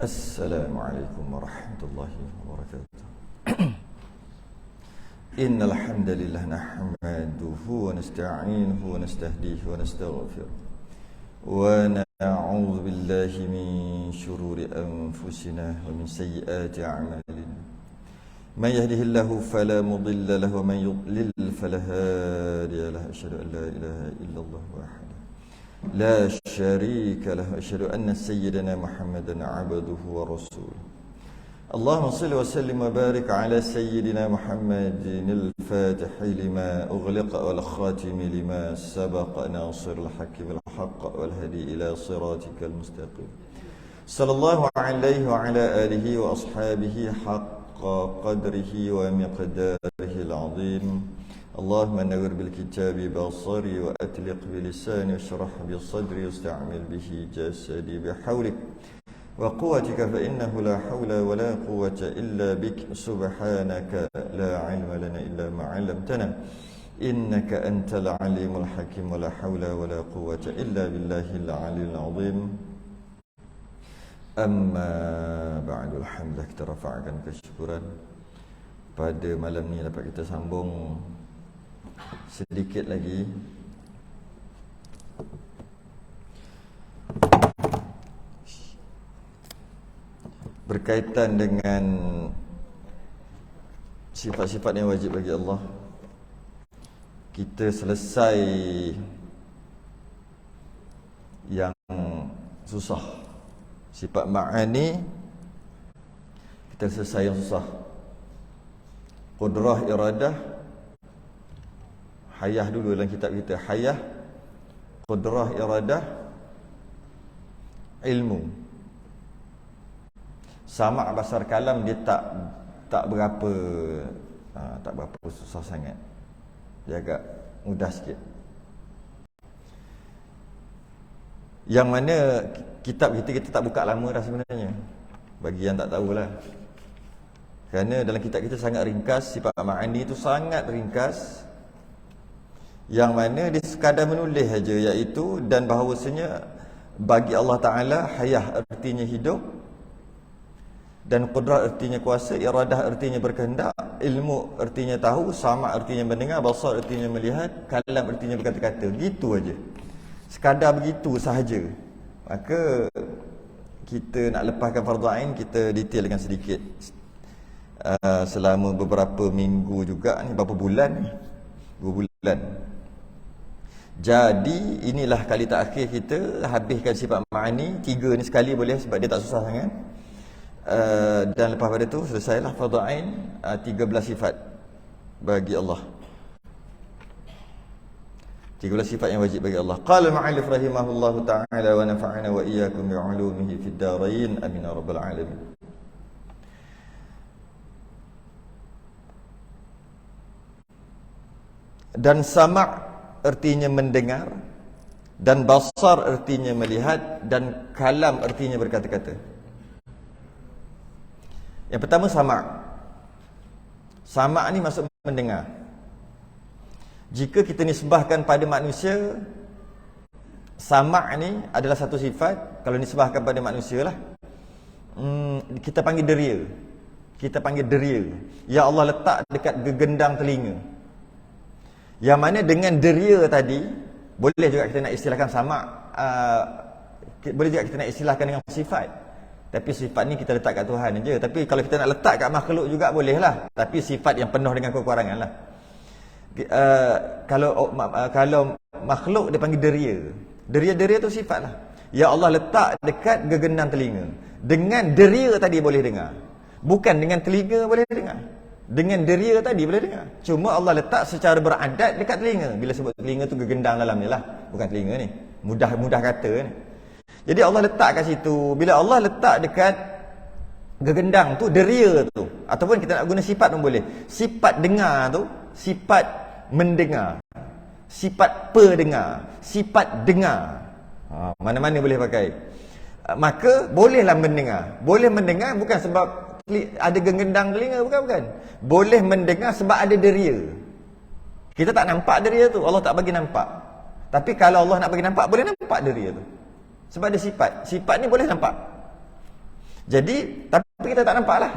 Assalamualaikum warahmatullahi wabarakatuh. Innal hamdalillah nahmaduhu wa nasta'inuhu wa nastahdihi wa nastaghfiruh wa na'udzu billahi min shururi anfusina wa min sayyiati a'malina. Man yahdihillahu fala mudilla lahu wa man yudlil fala hadiya lahu. Asyhadu an la ilaha illallah wahdahu la syarika lahu. Asyhadu anna sayyidana Muhammadan 'abduhu wa rasuluh. Allahumma salli wa sallim wa barik ala sayyidina Muhammadin al-fatihi lima ughliqa wal khatimi lima sabaqa nasiril haqqi bil haqq wal hadi ila siratikal mustaqim. Sallallahu alaihi wa ala alihi wa ashabihi haqqa qadrihi wa miqdarihi al-'azim. Allahumma nawwir bil kitabi basari wa atliq bi lisani washrah bi sadri wasta'mil bihi jasadi bihawlik wa quwwatika fa innahu la hawla wa la quwwata illa bik. Subhanaka la ilma lana illa ma 'allamtana innaka antal alimul hakim wa la hawla wa la quwwata illa billahil aliyyil 'azim. Amma ba'du, alhamdulillah, kita rafa'kan kesyukuran pada malam ni dapat kita sambung sedikit lagi berkaitan dengan sifat-sifat yang wajib bagi Allah. Kita selesai yang susah, sifat ma'ani. Kita selesai yang susah, qudrah, iradah, hayah dulu dalam kitab kita. Hayah, qudrah, iradah, ilmu. Sama' basar kalam dia tak berapa susah sangat. Dia agak mudah sikit. Yang mana kitab kita tak buka lama dah sebenarnya, bagi yang tak tahulah. Kerana dalam kitab kita sangat ringkas, sifat ma'ani itu sangat ringkas, yang mana dia sekadar menulis saja, iaitu dan bahawasanya bagi Allah Ta'ala hayah artinya hidup, dan qudrat artinya kuasa, iradah artinya berkehendak, ilmu artinya tahu, sama' artinya mendengar, basar artinya melihat, kalam artinya berkata-kata. Gitu aja, sekadar begitu sahaja. Maka kita nak lepaskan fardu ain, kita detailkan sedikit selama beberapa minggu juga ni, berapa bulan ni, 2 bulan. Jadi inilah kali terakhir kita habiskan sifat ma'ani. 3 ni sekali boleh, sebab dia tak susah sangat. Dan lepas pada tu selesailah fardu ain, 13 sifat bagi Allah, 13 sifat yang wajib bagi Allah. Qala al-mu'allif rahimahullahu ta'ala wa nafa'ana wa iyyakum bi'ulumihi fid darain, amin ya rabbal alamin. Dan sama' artinya mendengar, dan basar artinya melihat, dan kalam artinya berkata-kata. Yang pertama sama'. Sama' ni maksud mendengar. Jika kita nisbahkan pada manusia, sama' ni adalah satu sifat. Kalau nisbahkan pada manusia lah, kita panggil deria. Kita panggil deria. Ya Allah letak dekat gegendang telinga. Yang mana dengan deria tadi, boleh juga kita nak istilahkan sama', boleh juga kita nak istilahkan dengan sifat. Tapi sifat ni kita letak kat Tuhan je. Tapi kalau kita nak letak kat makhluk juga boleh lah. Tapi sifat yang penuh dengan kekurangan lah. Kalau makhluk dia panggil deria. Deria tu sifat lah. Ya Allah letak dekat gegendang telinga. Dengan deria tadi boleh dengar. Bukan dengan telinga boleh dengar. Dengan deria tadi boleh dengar. Cuma Allah letak secara beradat dekat telinga. Bila sebut telinga tu gegendang dalam ni lah, bukan telinga ni. Mudah kata ni. Jadi Allah letak kat situ. Bila Allah letak dekat gegendang tu, deria tu, ataupun kita nak guna sifat pun boleh. Sifat dengar tu, sifat mendengar, sifat pendengar, sifat dengar, mana-mana boleh pakai. Maka bolehlah mendengar. Boleh mendengar bukan sebab ada gegendang telinga, bukan. Boleh mendengar sebab ada deria. Kita tak nampak deria tu, Allah tak bagi nampak. Tapi kalau Allah nak bagi nampak, boleh nampak deria tu. Sebab ada sifat. Sifat ni boleh nampak. Jadi, tapi kita tak nampak lah.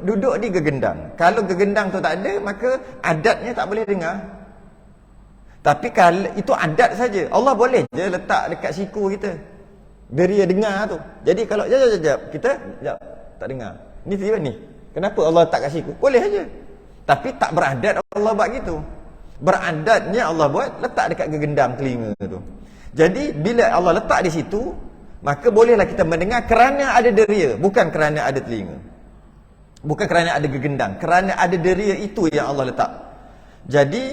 Duduk di gegendang. Kalau gegendang tu tak ada, maka adatnya tak boleh dengar. Tapi kalau itu adat saja, Allah boleh je letak dekat siku kita. Dia dengar tu. Jadi kalau jap kita tak dengar. Ni tiba ni. Kenapa Allah letak kat siku? Boleh aja. Tapi tak beradat Allah buat gitu. Beradatnya Allah buat letak dekat gegendang telinga tu. Jadi bila Allah letak di situ, maka bolehlah kita mendengar kerana ada deria, bukan kerana ada telinga. Bukan kerana ada gegendang, kerana ada deria itu yang Allah letak. Jadi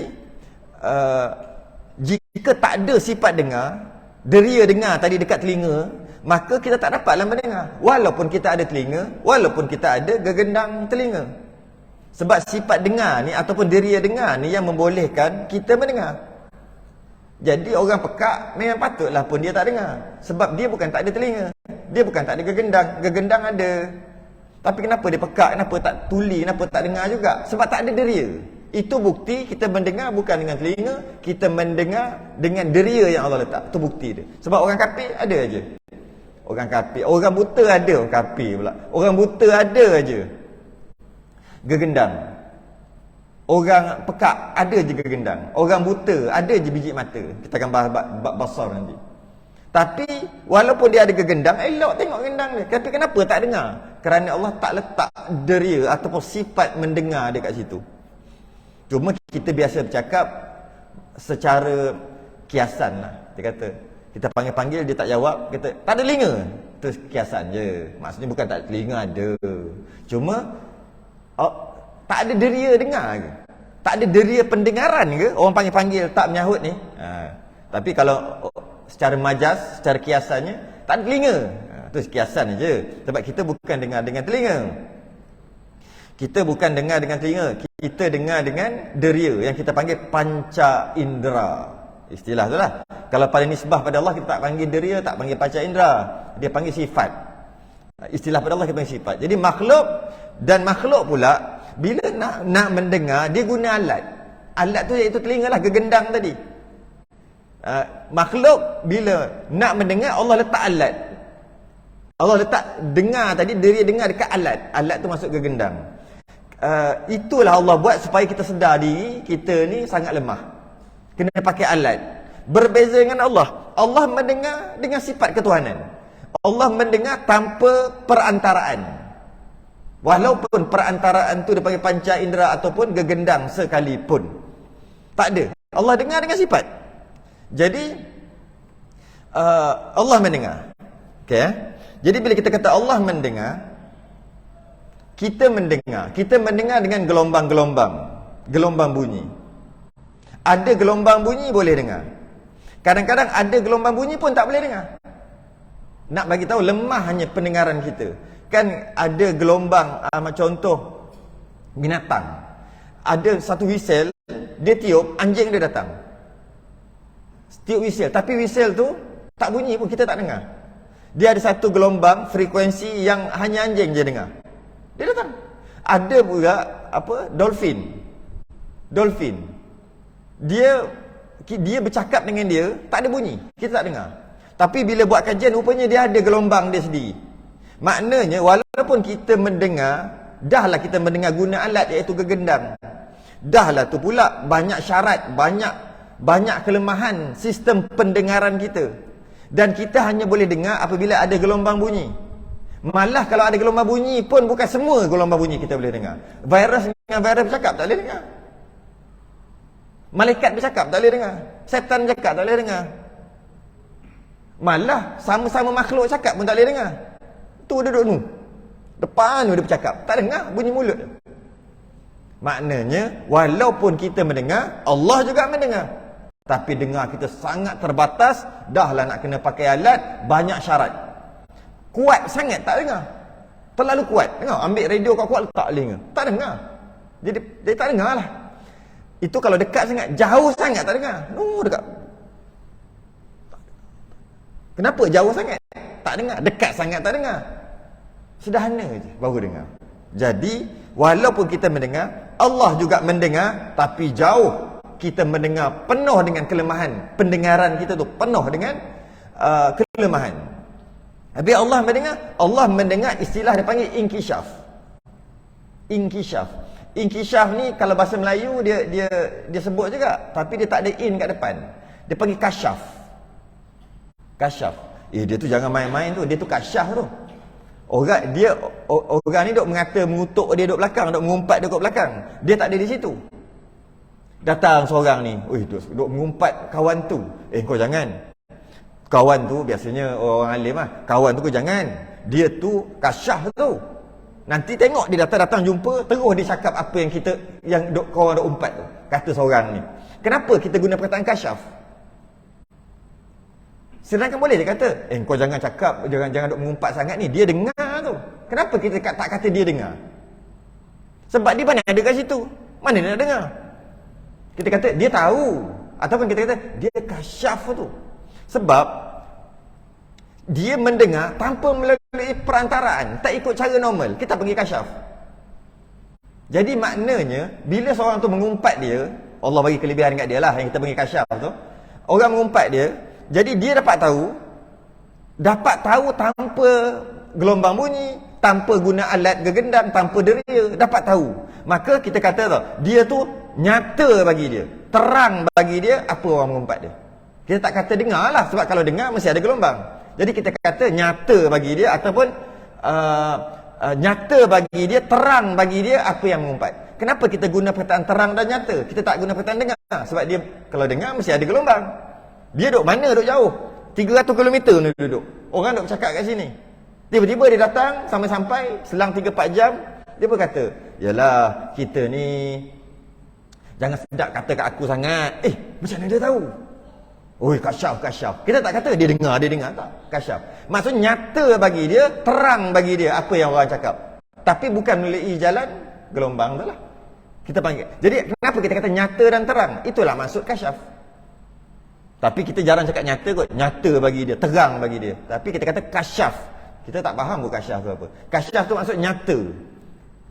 jika tak ada sifat dengar, deria dengar tadi dekat telinga, maka kita tak dapatlah mendengar. Walaupun kita ada telinga, walaupun kita ada gegendang telinga. Sebab sifat dengar ni ataupun deria dengar ni yang membolehkan kita mendengar. Jadi orang pekak memang patutlah pun dia tak dengar. Sebab dia bukan tak ada telinga, dia bukan tak ada gegendang. Gegendang ada. Tapi kenapa dia pekak, kenapa tak tuli, kenapa tak dengar juga? Sebab tak ada deria. Itu bukti kita mendengar bukan dengan telinga, kita mendengar dengan deria yang Allah letak. Itu bukti dia. Sebab orang kafir ada aja. Orang kafir, orang buta ada, orang kafir pula. Orang buta ada aja gegendang. Orang pekak ada je gegendang. Orang buta ada je biji mata. Kita akan bahas basar nanti. Tapi walaupun dia ada gegendang, elok tengok gendang dia. Tapi kenapa tak dengar? Kerana Allah tak letak deria ataupun sifat mendengar dekat situ. Cuma kita biasa bercakap secara kiasan lah. Dia kata, kita panggil-panggil dia tak jawab, kata tak ada telinga. Itu kiasan je. Maksudnya bukan tak ada telinga, ada. Cuma tak ada deria dengar ke? Tak ada deria pendengaran ke? Orang panggil-panggil tak menyahut ni. Tapi kalau secara majas, secara kiasannya, tak ada telinga. Itu kiasan je. Sebab kita bukan dengar dengan telinga. Kita bukan dengar dengan telinga. Kita dengar dengan deria yang kita panggil panca indera. Istilah tu lah. Kalau pada nisbah pada Allah, kita tak panggil deria, tak panggil panca indera. Dia panggil sifat. Istilah pada Allah kita panggil sifat. Jadi makhluk dan makhluk pula bila nak mendengar, dia guna alat. Alat tu iaitu telinga lah, gegendang tadi. Makhluk bila nak mendengar, Allah letak alat. Allah letak dengar tadi, dia dengar dekat alat. Alat tu masuk gegendang. Itulah Allah buat supaya kita sedar diri kita ni sangat lemah. Kena pakai alat. Berbeza dengan Allah. Allah mendengar dengan sifat ketuhanan. Allah mendengar tanpa perantaraan. Walaupun perantaraan tu dipanggil panca indera ataupun gegendang sekalipun. Tak ada. Allah dengar dengan sifat. Jadi Allah mendengar. Okey. Jadi bila kita kata Allah mendengar, kita mendengar dengan gelombang bunyi. Ada gelombang bunyi boleh dengar. Kadang-kadang ada gelombang bunyi pun tak boleh dengar. Nak bagi tahu lemahnya pendengaran kita. Kan ada gelombang, contoh binatang. Ada satu whistle, dia tiup, anjing dia datang. Tiup whistle, tapi whistle tu tak bunyi pun, kita tak dengar. Dia ada satu gelombang frekuensi yang hanya anjing je dengar. Dia datang. Ada pula dolphin. Dia bercakap dengan dia, tak ada bunyi, kita tak dengar. Tapi bila buat kajian, rupanya dia ada gelombang dia sendiri. Maknanya walaupun kita mendengar, dahlah kita mendengar guna alat iaitu gegendang. Dahlah tu pula banyak syarat, banyak kelemahan sistem pendengaran kita. Dan kita hanya boleh dengar apabila ada gelombang bunyi. Malah kalau ada gelombang bunyi pun bukan semua gelombang bunyi kita boleh dengar. Virus dengan virus bercakap tak boleh dengar. Malaikat bercakap tak boleh dengar. Setan bercakap tak boleh dengar. Malah sama-sama makhluk cakap pun tak boleh dengar. Tu duduk tu, depan tu dia bercakap, tak dengar bunyi mulut. Maknanya walaupun kita mendengar, Allah juga mendengar. Tapi dengar kita sangat terbatas. Dahlah nak kena pakai alat, banyak syarat. Kuat sangat tak dengar. Terlalu kuat. Dengar, ambil radio kuat-kuat letak telinga, tak dengar. Jadi dia tak dengar lah. Itu kalau dekat sangat. Jauh sangat tak dengar. Dekat. Kenapa jauh sangat tak dengar? Dekat sangat tak dengar. Sederhana je baru dengar. Jadi walaupun kita mendengar, Allah juga mendengar. Tapi jauh kita mendengar penuh dengan kelemahan. Pendengaran kita tu penuh dengan kelemahan. Habis Allah mendengar istilah dia panggil inkishaf. Inkishaf ni kalau bahasa Melayu dia sebut juga, tapi dia tak ada in kat depan. Dia panggil kasyaf. Dia tu jangan main-main tu, dia tu kasyaf tu. Orang ni duk mengutuk dia duk belakang, duk mengumpat dia kat belakang. Dia tak ada di situ. Datang seorang ni, duk mengumpat kawan tu. Kau jangan. Kawan tu biasanya orang alim lah. Kawan tu kau jangan. Dia tu kasyaf tu. Nanti tengok dia datang jumpa, terus dia cakap apa yang korang duk umpat tu. Kata seorang ni. Kenapa kita guna perkataan kasyaf? Sedangkan boleh dia kata, kau jangan cakap, jangan duk mengumpat sangat ni. Dia dengar tu. Kenapa kita tak kata dia dengar? Sebab dia mana ada kat situ. Mana dia nak dengar? Kita kata dia tahu, ataupun kita kata dia kasyaf tu. Sebab dia mendengar tanpa melalui perantaraan, tak ikut cara normal. Kita panggil kasyaf. Jadi maknanya bila seorang tu mengumpat dia, Allah bagi kelebihan kat dia lah yang kita panggil kasyaf tu. Orang mengumpat dia, jadi dia dapat tahu tanpa gelombang bunyi, tanpa guna alat gegendam, tanpa deria, dapat tahu. Maka kita kata dia tu nyata bagi dia, terang bagi dia apa orang mengumpat dia. Kita tak kata dengar lah, sebab kalau dengar mesti ada gelombang. Jadi kita kata nyata bagi dia, ataupun nyata bagi dia, terang bagi dia apa yang mengumpat. Kenapa kita guna perkataan terang dan nyata? Kita tak guna perkataan dengar. Sebab dia kalau dengar mesti ada gelombang. Dia duduk mana, duduk jauh 300 km ni duduk. Orang duduk bercakap kat sini. Tiba-tiba dia datang, sampai selang 3-4 jam, dia pun kata, yalah kita ni jangan sedap kata kat aku sangat. Macam mana dia tahu? Kasyaf. Kita tak kata dia dengar tak. Kasyaf. Maksudnya nyata bagi dia, terang bagi dia apa yang orang cakap. Tapi bukan melalui jalan gelombang tu lah. Kita panggil. Jadi kenapa kita kata nyata dan terang? Itulah maksud kasyaf. Tapi kita jarang cakap nyata kot. Nyata bagi dia, terang bagi dia. Tapi kita kata kasyaf. Kita tak faham kasyaf tu apa. Kasyaf tu maksud nyata.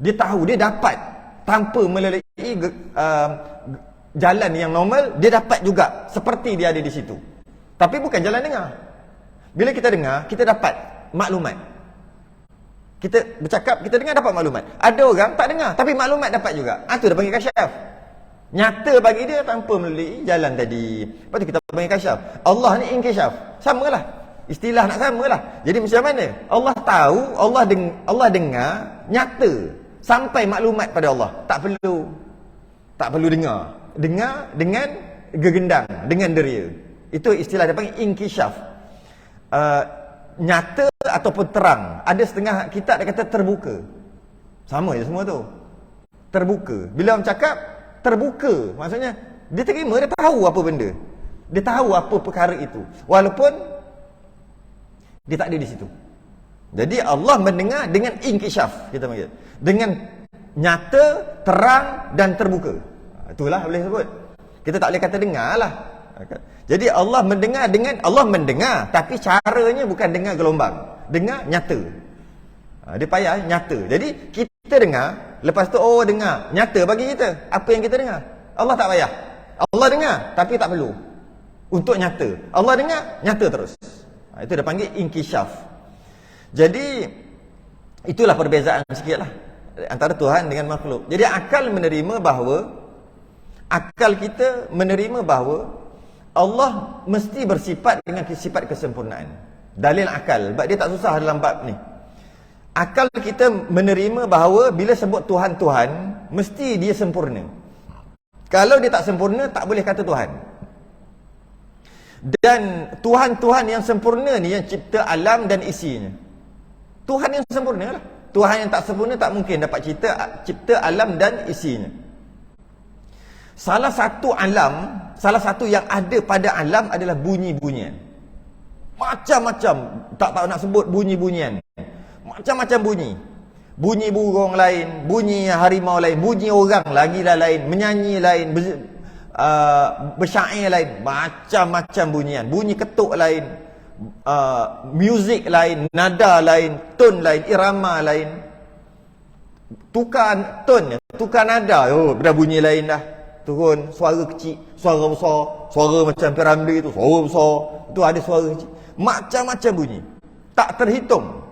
Dia tahu, dia dapat tanpa melalui jalan yang normal, dia dapat juga seperti dia ada di situ. Tapi bukan jalan dengar. Bila kita dengar, kita dapat maklumat. Kita bercakap, kita dengar dapat maklumat. Ada orang tak dengar, tapi maklumat dapat juga. Itu dah panggil kasyaf. Nyata bagi dia tanpa melalui jalan tadi. Lepas tu kita panggil kasyaf. Allah ni inkishaf. Samalah. Istilah nak samalah. Jadi macam mana? Allah tahu, Allah dengar, nyata. Sampai maklumat pada Allah. Tak perlu dengar. Dengar dengan gegendang, dengan deria. Itu istilah dia panggil inkishaf. Nyata ataupun terang. Ada setengah kitab dia kata terbuka. Sama je semua tu. Terbuka. Bila orang cakap terbuka, maksudnya dia terima, dia tahu apa benda. Dia tahu apa perkara itu. Walaupun dia tak ada di situ. Jadi Allah mendengar dengan inkishaf, kita panggil. Dengan nyata, terang dan terbuka. Itulah boleh sebut. Kita tak boleh kata dengar lah. Jadi Allah mendengar, tapi caranya bukan dengar gelombang. Dengar nyata. Dia payah nyata. Jadi kita dengar, lepas tu dengar. Nyata bagi kita. Apa yang kita dengar. Allah tak payah. Allah dengar, tapi tak perlu. Untuk nyata. Allah dengar, nyata terus. Itu dia panggil inkishaf. Jadi itulah perbezaan sikit lah antara Tuhan dengan makhluk. Jadi akal kita menerima bahawa Allah mesti bersifat dengan sifat kesempurnaan. Dalil akal, sebab dia tak susah dalam bab ni. Akal kita menerima bahawa bila sebut Tuhan, mesti dia sempurna. Kalau dia tak sempurna, tak boleh kata Tuhan. Dan Tuhan yang sempurna ni yang cipta alam dan isinya. Tuhan yang sempurna lah. Tuhan yang tak sempurna tak mungkin dapat cipta alam dan isinya. Salah satu yang ada pada alam adalah bunyi-bunyian. Macam-macam, tak tahu nak sebut bunyi-bunyian. Macam-macam bunyi. Bunyi burung lain, bunyi harimau lain, bunyi orang lagi dah lain, menyanyi lain, bersyair lain, macam-macam bunyian. Bunyi ketuk lain, muzik lain, nada lain, tone lain, irama lain. Tukar tone, tukar nada, dah bunyi lain dah. Turun suara kecil, suara besar, suara macam piramli tu, suara besar, tu ada suara kecil. Macam-macam bunyi. Tak terhitung.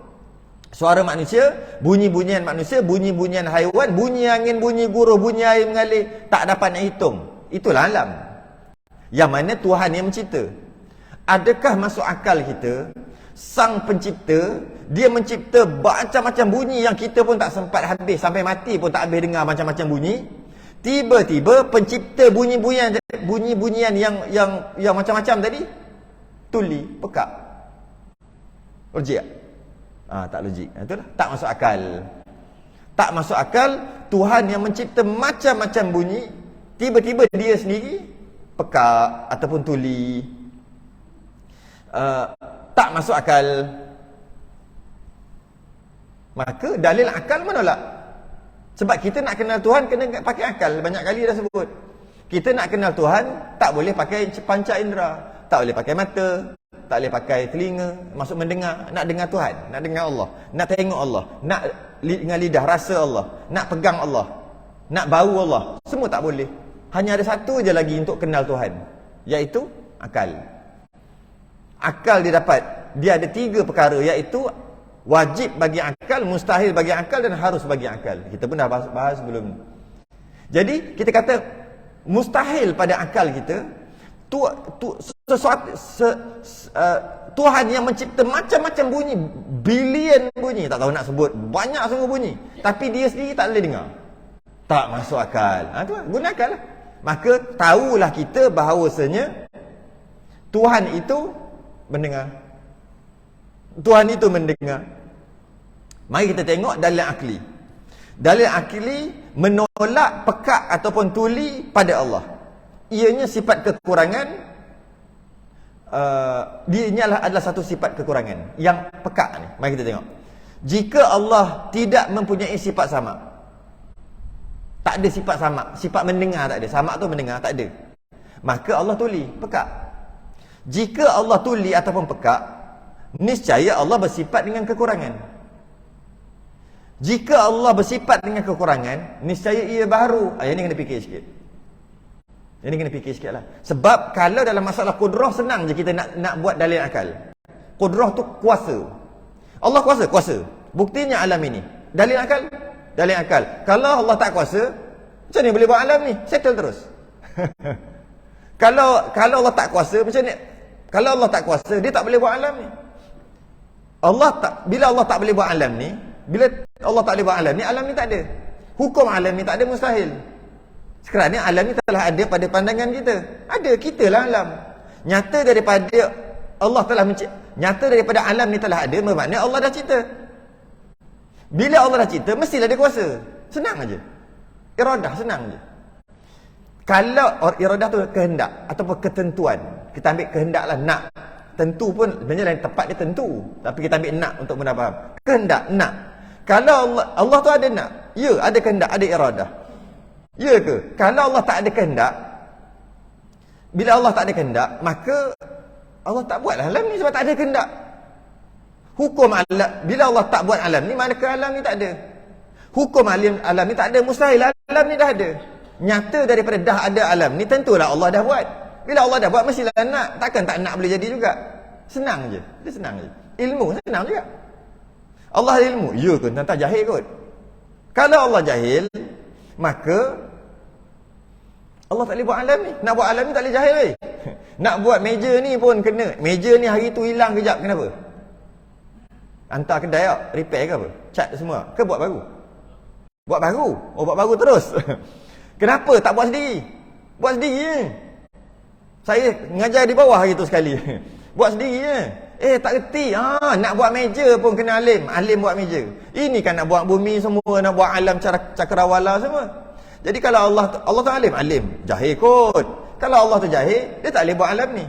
Suara manusia, bunyi-bunyian manusia, bunyi-bunyian haiwan, bunyi angin, bunyi guruh, bunyi air mengalir, tak dapat nak hitung. Itulah alam. Yang mana Tuhan yang mencipta. Adakah masuk akal kita, Sang Pencipta, dia mencipta macam-macam bunyi yang kita pun tak sempat habis, sampai mati pun tak habis dengar macam-macam bunyi. Tiba-tiba pencipta bunyi-bunyian yang macam-macam tadi tuli, pekak. Logik tak? Tak logik. Itulah, tak masuk akal. Tak masuk akal Tuhan yang mencipta macam-macam bunyi, tiba-tiba dia sendiri pekak ataupun tuli. Tak masuk akal. Maka dalil akal menolak. Sebab kita nak kenal Tuhan kena pakai akal. Banyak kali dah sebut. Kita nak kenal Tuhan tak boleh pakai panca indera. Tak boleh pakai mata, tak boleh pakai telinga, maksud mendengar. Nak dengar Tuhan, nak dengar Allah, nak tengok Allah, nak dengan lidah rasa Allah, nak pegang Allah, nak bau Allah. Semua tak boleh. Hanya ada satu je lagi untuk kenal Tuhan, iaitu akal. Akal dia dapat. Dia ada 3 perkara, iaitu wajib bagi akal, mustahil bagi akal dan harus bagi akal. Kita pun dah bahas sebelum ni. Jadi kita kata mustahil pada akal kita Tuhan yang mencipta macam-macam bunyi, bilion bunyi, tak tahu nak sebut, banyak sungguh bunyi, tapi dia sendiri tak boleh dengar. Tak masuk akal. Tu guna akal lah. Maka tahulah kita bahawasanya Tuhan itu mendengar. Tuhan itu mendengar. Mari kita tengok dalil akli. Dalil akli menolak pekak ataupun tuli pada Allah. Ianya sifat kekurangan. Dia adalah satu sifat kekurangan yang pekak ni. Mari kita tengok. Jika Allah tidak mempunyai sifat sama, tak ada sifat sama, sifat mendengar tak ada, sama tu mendengar tak ada, maka Allah tuli, pekak. Jika Allah tuli ataupun pekak, niscaya Allah bersifat dengan kekurangan. Jika Allah bersifat dengan kekurangan, niscaya ia baharu. Yang ni kena fikir sikit. Ini kena fikir sikit lah. Sebab kalau dalam masalah kudrah, senang je kita nak buat dalil akal. Kudrah tu kuasa. Allah kuasa, kuasa. Buktinya alam ini. Dalil akal? Dalil akal. Kalau Allah tak kuasa, macam ni boleh buat alam ni? Settle terus. Kalau Allah tak kuasa, macam ni? Kalau Allah tak kuasa, dia tak boleh buat alam ni. Bila Allah tak boleh buat alam ni, bila Allah tak boleh buat alam ni tak ada. Hukum alam ni tak ada, mustahil. Sekarang ni alam ni telah ada pada pandangan kita. Ada, kita lah alam. Nyata daripada Allah telah nyata daripada alam ni telah ada, bermakna Allah dah cipta. Bila Allah dah cipta, mestilah dia kuasa. Senang aja. Iradah senang je. Kalau iradah tu kehendak ataupun ketentuan, kita ambil kehendak lah, nak. Tentu pun sebenarnya lain tepat dia tentu, tapi kita ambil nak untuk mudah faham. Kehendak, nak. Kalau Allah tu ada nak, ya, ada kehendak, ada iradah. Ya ke? Kalau Allah tak ada kehendak, bila Allah tak ada kehendak, maka Allah tak buatlah alam ni sebab tak ada kehendak. Hukum alam, bila Allah tak buat alam ni, manakah alam ni tak ada? Hukum alam ni tak ada, mustahil alam ni dah ada. Nyata daripada dah ada alam ni, tentulah Allah dah buat. Bila Allah dah buat, mestilah nak. Takkan tak nak boleh jadi juga. Senang je. Dia senang je. Ilmu senang juga. Allah ada ilmu. Ya ke? Tentang jahil kot. Kalau Allah jahil, maka Allah tak boleh buat alam ni. Nak buat alam ni tak boleh jahil weh. Nak buat meja ni pun kena. Meja ni hari tu hilang kejap. Kenapa? Hantar kedai tak? Repair ke apa? Cat semua. Ke buat baru? Buat baru? Oh, buat baru terus. Kenapa tak buat sendiri? Buat sendiri je. Saya mengajar di bawah hari tu sekali. Buat sendiri je. Tak reti. Nak buat meja pun kena alim. Alim buat meja. Ini kan nak buat bumi semua, nak buat alam cakrawala semua. Jadi kalau Allah tu alim, alim. Jahil kot. Kalau Allah tu jahil, dia tak boleh buat alam ni.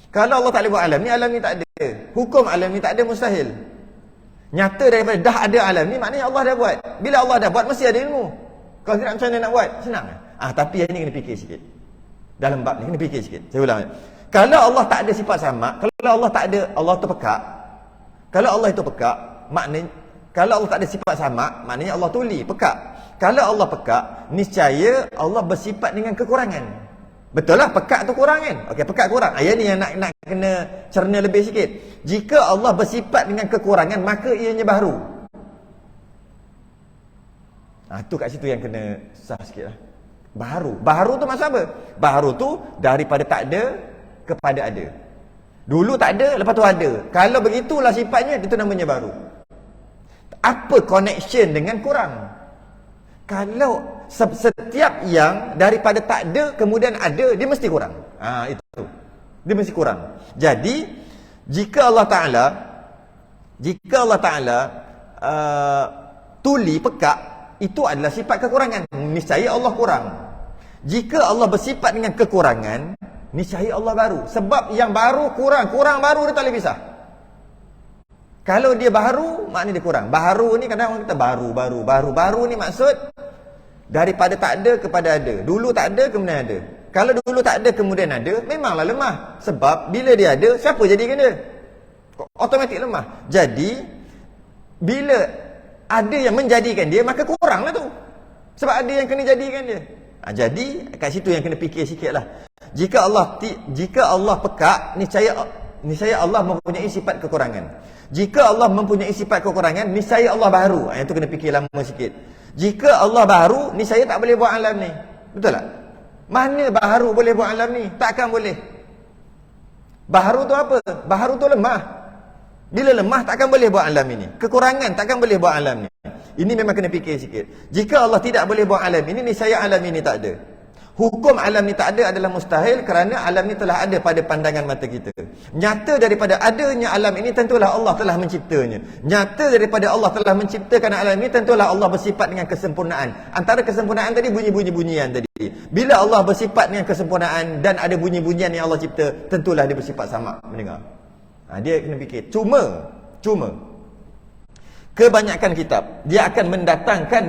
Kalau Allah tak boleh buat alam ni tak ada. Hukum alam ni tak ada, mustahil. Nyata daripada dah ada alam ni, maknanya Allah dah buat. Bila Allah dah buat, mesti ada ilmu. Kalau tidak, macam mana nak buat? Senang. Tapi yang ni kena fikir sikit. Dalam bab ni kena fikir sikit. Saya ulang. Kalau Allah tak ada sifat sama, kalau Allah tak ada, Allah tu pekak. Kalau Allah itu pekak, maknanya kalau Allah tak ada sifat sama, maknanya Allah tuli, pekak. Kalau Allah pekak, niscaya Allah bersifat dengan kekurangan. Betul lah, pekat tu kurang kan? Okey, pekat kurang. Ayat ni yang nak kena cerna lebih sikit. Jika Allah bersifat dengan kekurangan, maka ianya baru. Tu kat situ yang kena susah sikit lah. Baru tu maksud apa? Baru tu daripada tak ada kepada ada. Dulu tak ada, lepas tu ada. Kalau begitulah sifatnya, itu namanya baru. Apa connection dengan kurang? Kalau setiap yang daripada tak ada kemudian ada, dia mesti kurang. Itu. Dia mesti kurang. Jadi jika Allah Taala tuli, pekak, itu adalah sifat kekurangan. Niscaya Allah kurang. Jika Allah bersifat dengan kekurangan, niscaya Allah baru. Sebab yang baru kurang baru dia tak boleh pisah. Kalau dia baru, maknanya dia kurang. Baru ni kadang orang kata baru ni maksud daripada tak ada kepada ada. Dulu tak ada kemudian ada. Kalau dulu tak ada kemudian ada, memanglah lemah. Sebab bila dia ada, siapa jadikan dia? Automatik lemah. Jadi bila ada yang menjadikan dia, maka kuranglah tu. Sebab ada yang kena jadikan dia. Jadi kat situ yang kena fikir sikitlah. Jika Allah pekak, niscaya Allah mempunyai sifat kekurangan. Jika Allah mempunyai sifat kekurangan, niscaya Allah baru. Yang tu kena fikir lama sikit. Jika Allah baru, niscaya tak boleh buat alam ni. Betul tak? Mana baru boleh buat alam ni? Takkan boleh. Baru tu apa? Baru tu lemah. Bila lemah, takkan boleh buat alam ini. Kekurangan, takkan boleh buat alam ni. Ini memang kena fikir sikit. Jika Allah tidak boleh buat alam ini, niscaya alam ini tak ada. Hukum alam ni tak ada adalah mustahil kerana alam ni telah ada pada pandangan mata kita. Nyata daripada adanya alam ini, tentulah Allah telah menciptanya. Nyata daripada Allah telah menciptakan alam ini, tentulah Allah bersifat dengan kesempurnaan. Antara kesempurnaan tadi bunyi-bunyian tadi. Bila Allah bersifat dengan kesempurnaan dan ada bunyi-bunyian yang Allah cipta, tentulah dia bersifat sama mendengar. Dia kena fikir. Cuma kebanyakan kitab dia akan mendatangkan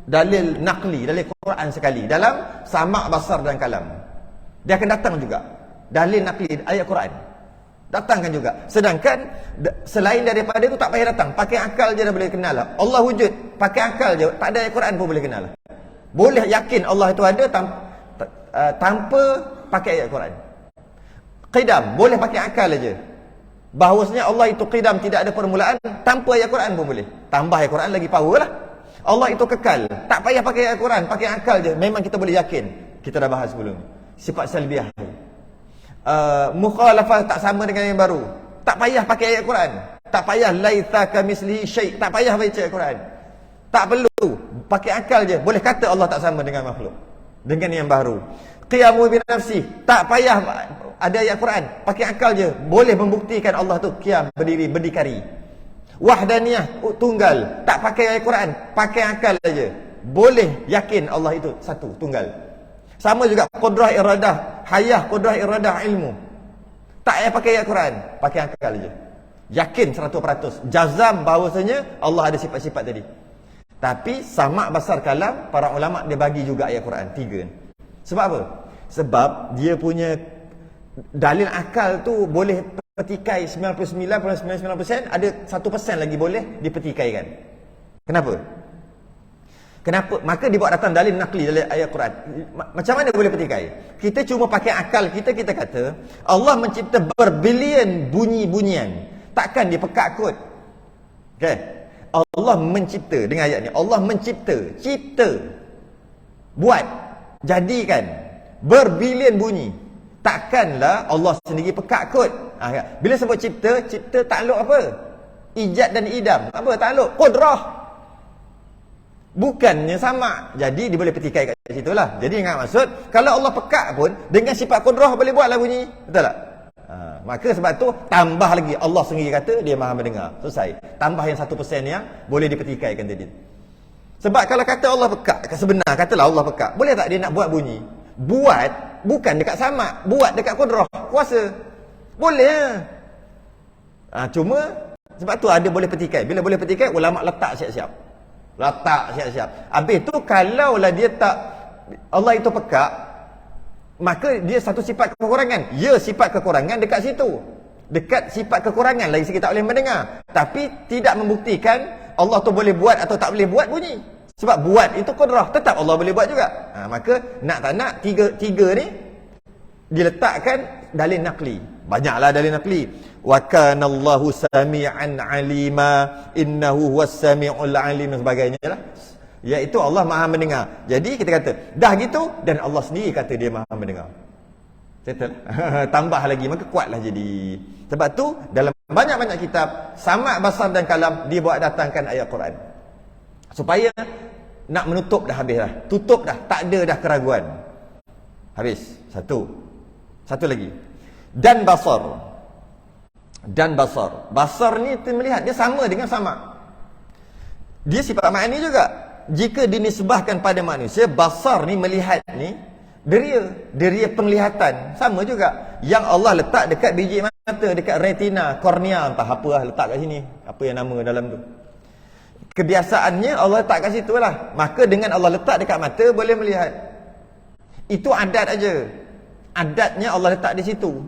dalil naqli, dalil Quran sekali dalam sama' basar dan kalam. Dia akan datang juga dalil naqli ayat Quran. Datangkan juga. Sedangkan selain daripada itu tak payah datang. Pakai akal je dah boleh kenal lah. Allah wujud, pakai akal je, tak ada ayat Quran pun boleh kenal lah. Boleh yakin Allah itu ada tanpa pakai ayat Quran. Qidam, boleh pakai akal aja. Bahawasanya Allah itu qidam, tidak ada permulaan, tanpa ayat Quran pun boleh. Tambah ayat Quran lagi power lah. Allah itu kekal, tak payah pakai ayat Quran, pakai akal je, memang kita boleh yakin. Kita dah bahas sebelum ni. Sifat salbiah. Mukhalafah tak sama dengan yang baru. Tak payah pakai ayat Quran. Tak payah laitha kamislihi syai', tak payah baca ayat Quran. Tak perlu, pakai akal je, boleh kata Allah tak sama dengan makhluk. Dengan yang baru. Qiyamu bi nafsi, tak payah ada ayat Quran, pakai akal je, boleh membuktikan Allah tu qiyam, berdiri, berdikari. Wahdaniyah, tunggal, tak pakai ayat Quran, pakai akal aja, boleh yakin Allah itu satu, tunggal. Sama juga qudrah iradah, hayah, qudrah iradah, ilmu. Tak payah pakai ayat Quran, pakai akal aja. Yakin 100%, jazam bahawasanya Allah ada sifat-sifat tadi. Tapi sama' basar kalam, para ulama dia bagi juga ayat Quran 3. Sebab apa? Sebab dia punya dalil akal tu boleh petikai 99.99%, ada 1% lagi boleh dipetikaikan. Kenapa? Maka dibuat datang dalil nakli, dalil ayat Quran. Macam mana boleh petikai? Kita cuma pakai akal kita kata Allah mencipta berbilion bunyi-bunyian. Takkan dia pekak kot. Okay? Allah mencipta, dengan ayat ni, Allah mencipta, cipta, buat, jadikan berbilion bunyi. Takkanlah Allah sendiri pekak kot. Bila sebut cipta takluk apa? Ijad dan idam. Apa takluk? Qudrah. Bukannya sama. Jadi dia boleh petikai kat situ lah. Jadi ingat maksud, kalau Allah pekak pun dengan sifat qudrah boleh buatlah bunyi. Betul tak? Maka sebab tu tambah lagi, Allah sendiri kata dia Maha mendengar. Selesai. Tambah yang 1% yang boleh dipetikaikan tadi. Sebab kalau kata Allah pekak, sebenar katalah Allah pekak, boleh tak dia nak buat bunyi? Buat bukan dekat sama, buat dekat qudrah, kuasa. Boleh. Cuma sebab tu ada boleh petikai. Bila boleh petikai, ulama letak siap-siap. Habis tu kalaulah dia tak, Allah itu pekak, maka dia satu sifat kekurangan. Ya, sifat kekurangan dekat situ. Dekat sifat kekurangan lagi sikit tak boleh mendengar. Tapi tidak membuktikan Allah tu boleh buat atau tak boleh buat bunyi. Sebab buat itu qudrah, tetap Allah boleh buat juga. Maka nak tak nak, tiga ni diletakkan dalil naqli. Banyaklah dalil naqli. Wa kana Allahu sami'an 'alima, innahu huwas sami'ul 'alim dan sebagainya lah. Iaitu Allah Maha mendengar. Jadi kita kata, dah gitu dan Allah sendiri kata dia Maha mendengar. Settle. Tambah lagi, maka kuatlah jadi. Sebab tu dalam banyak-banyak kitab Sama' Basar dan Kalam dia buat datangkan ayat Quran. Supaya nak menutup dah habis dah. Tutup dah, tak ada dah keraguan. Habis. Satu lagi. Dan basar. Basar ni kita melihat dia sama dengan sama. Dia sifat makni juga. Jika dinisbahkan pada manusia, basar ni melihat ni deria penglihatan sama juga. Yang Allah letak dekat biji mata, dekat retina, kornea, entah apa lah letak kat sini. Apa yang nama dalam tu. Kebiasaannya Allah letak kat situ lah. Maka dengan Allah letak dekat mata boleh melihat. Itu adat aja. Adatnya Allah letak di situ.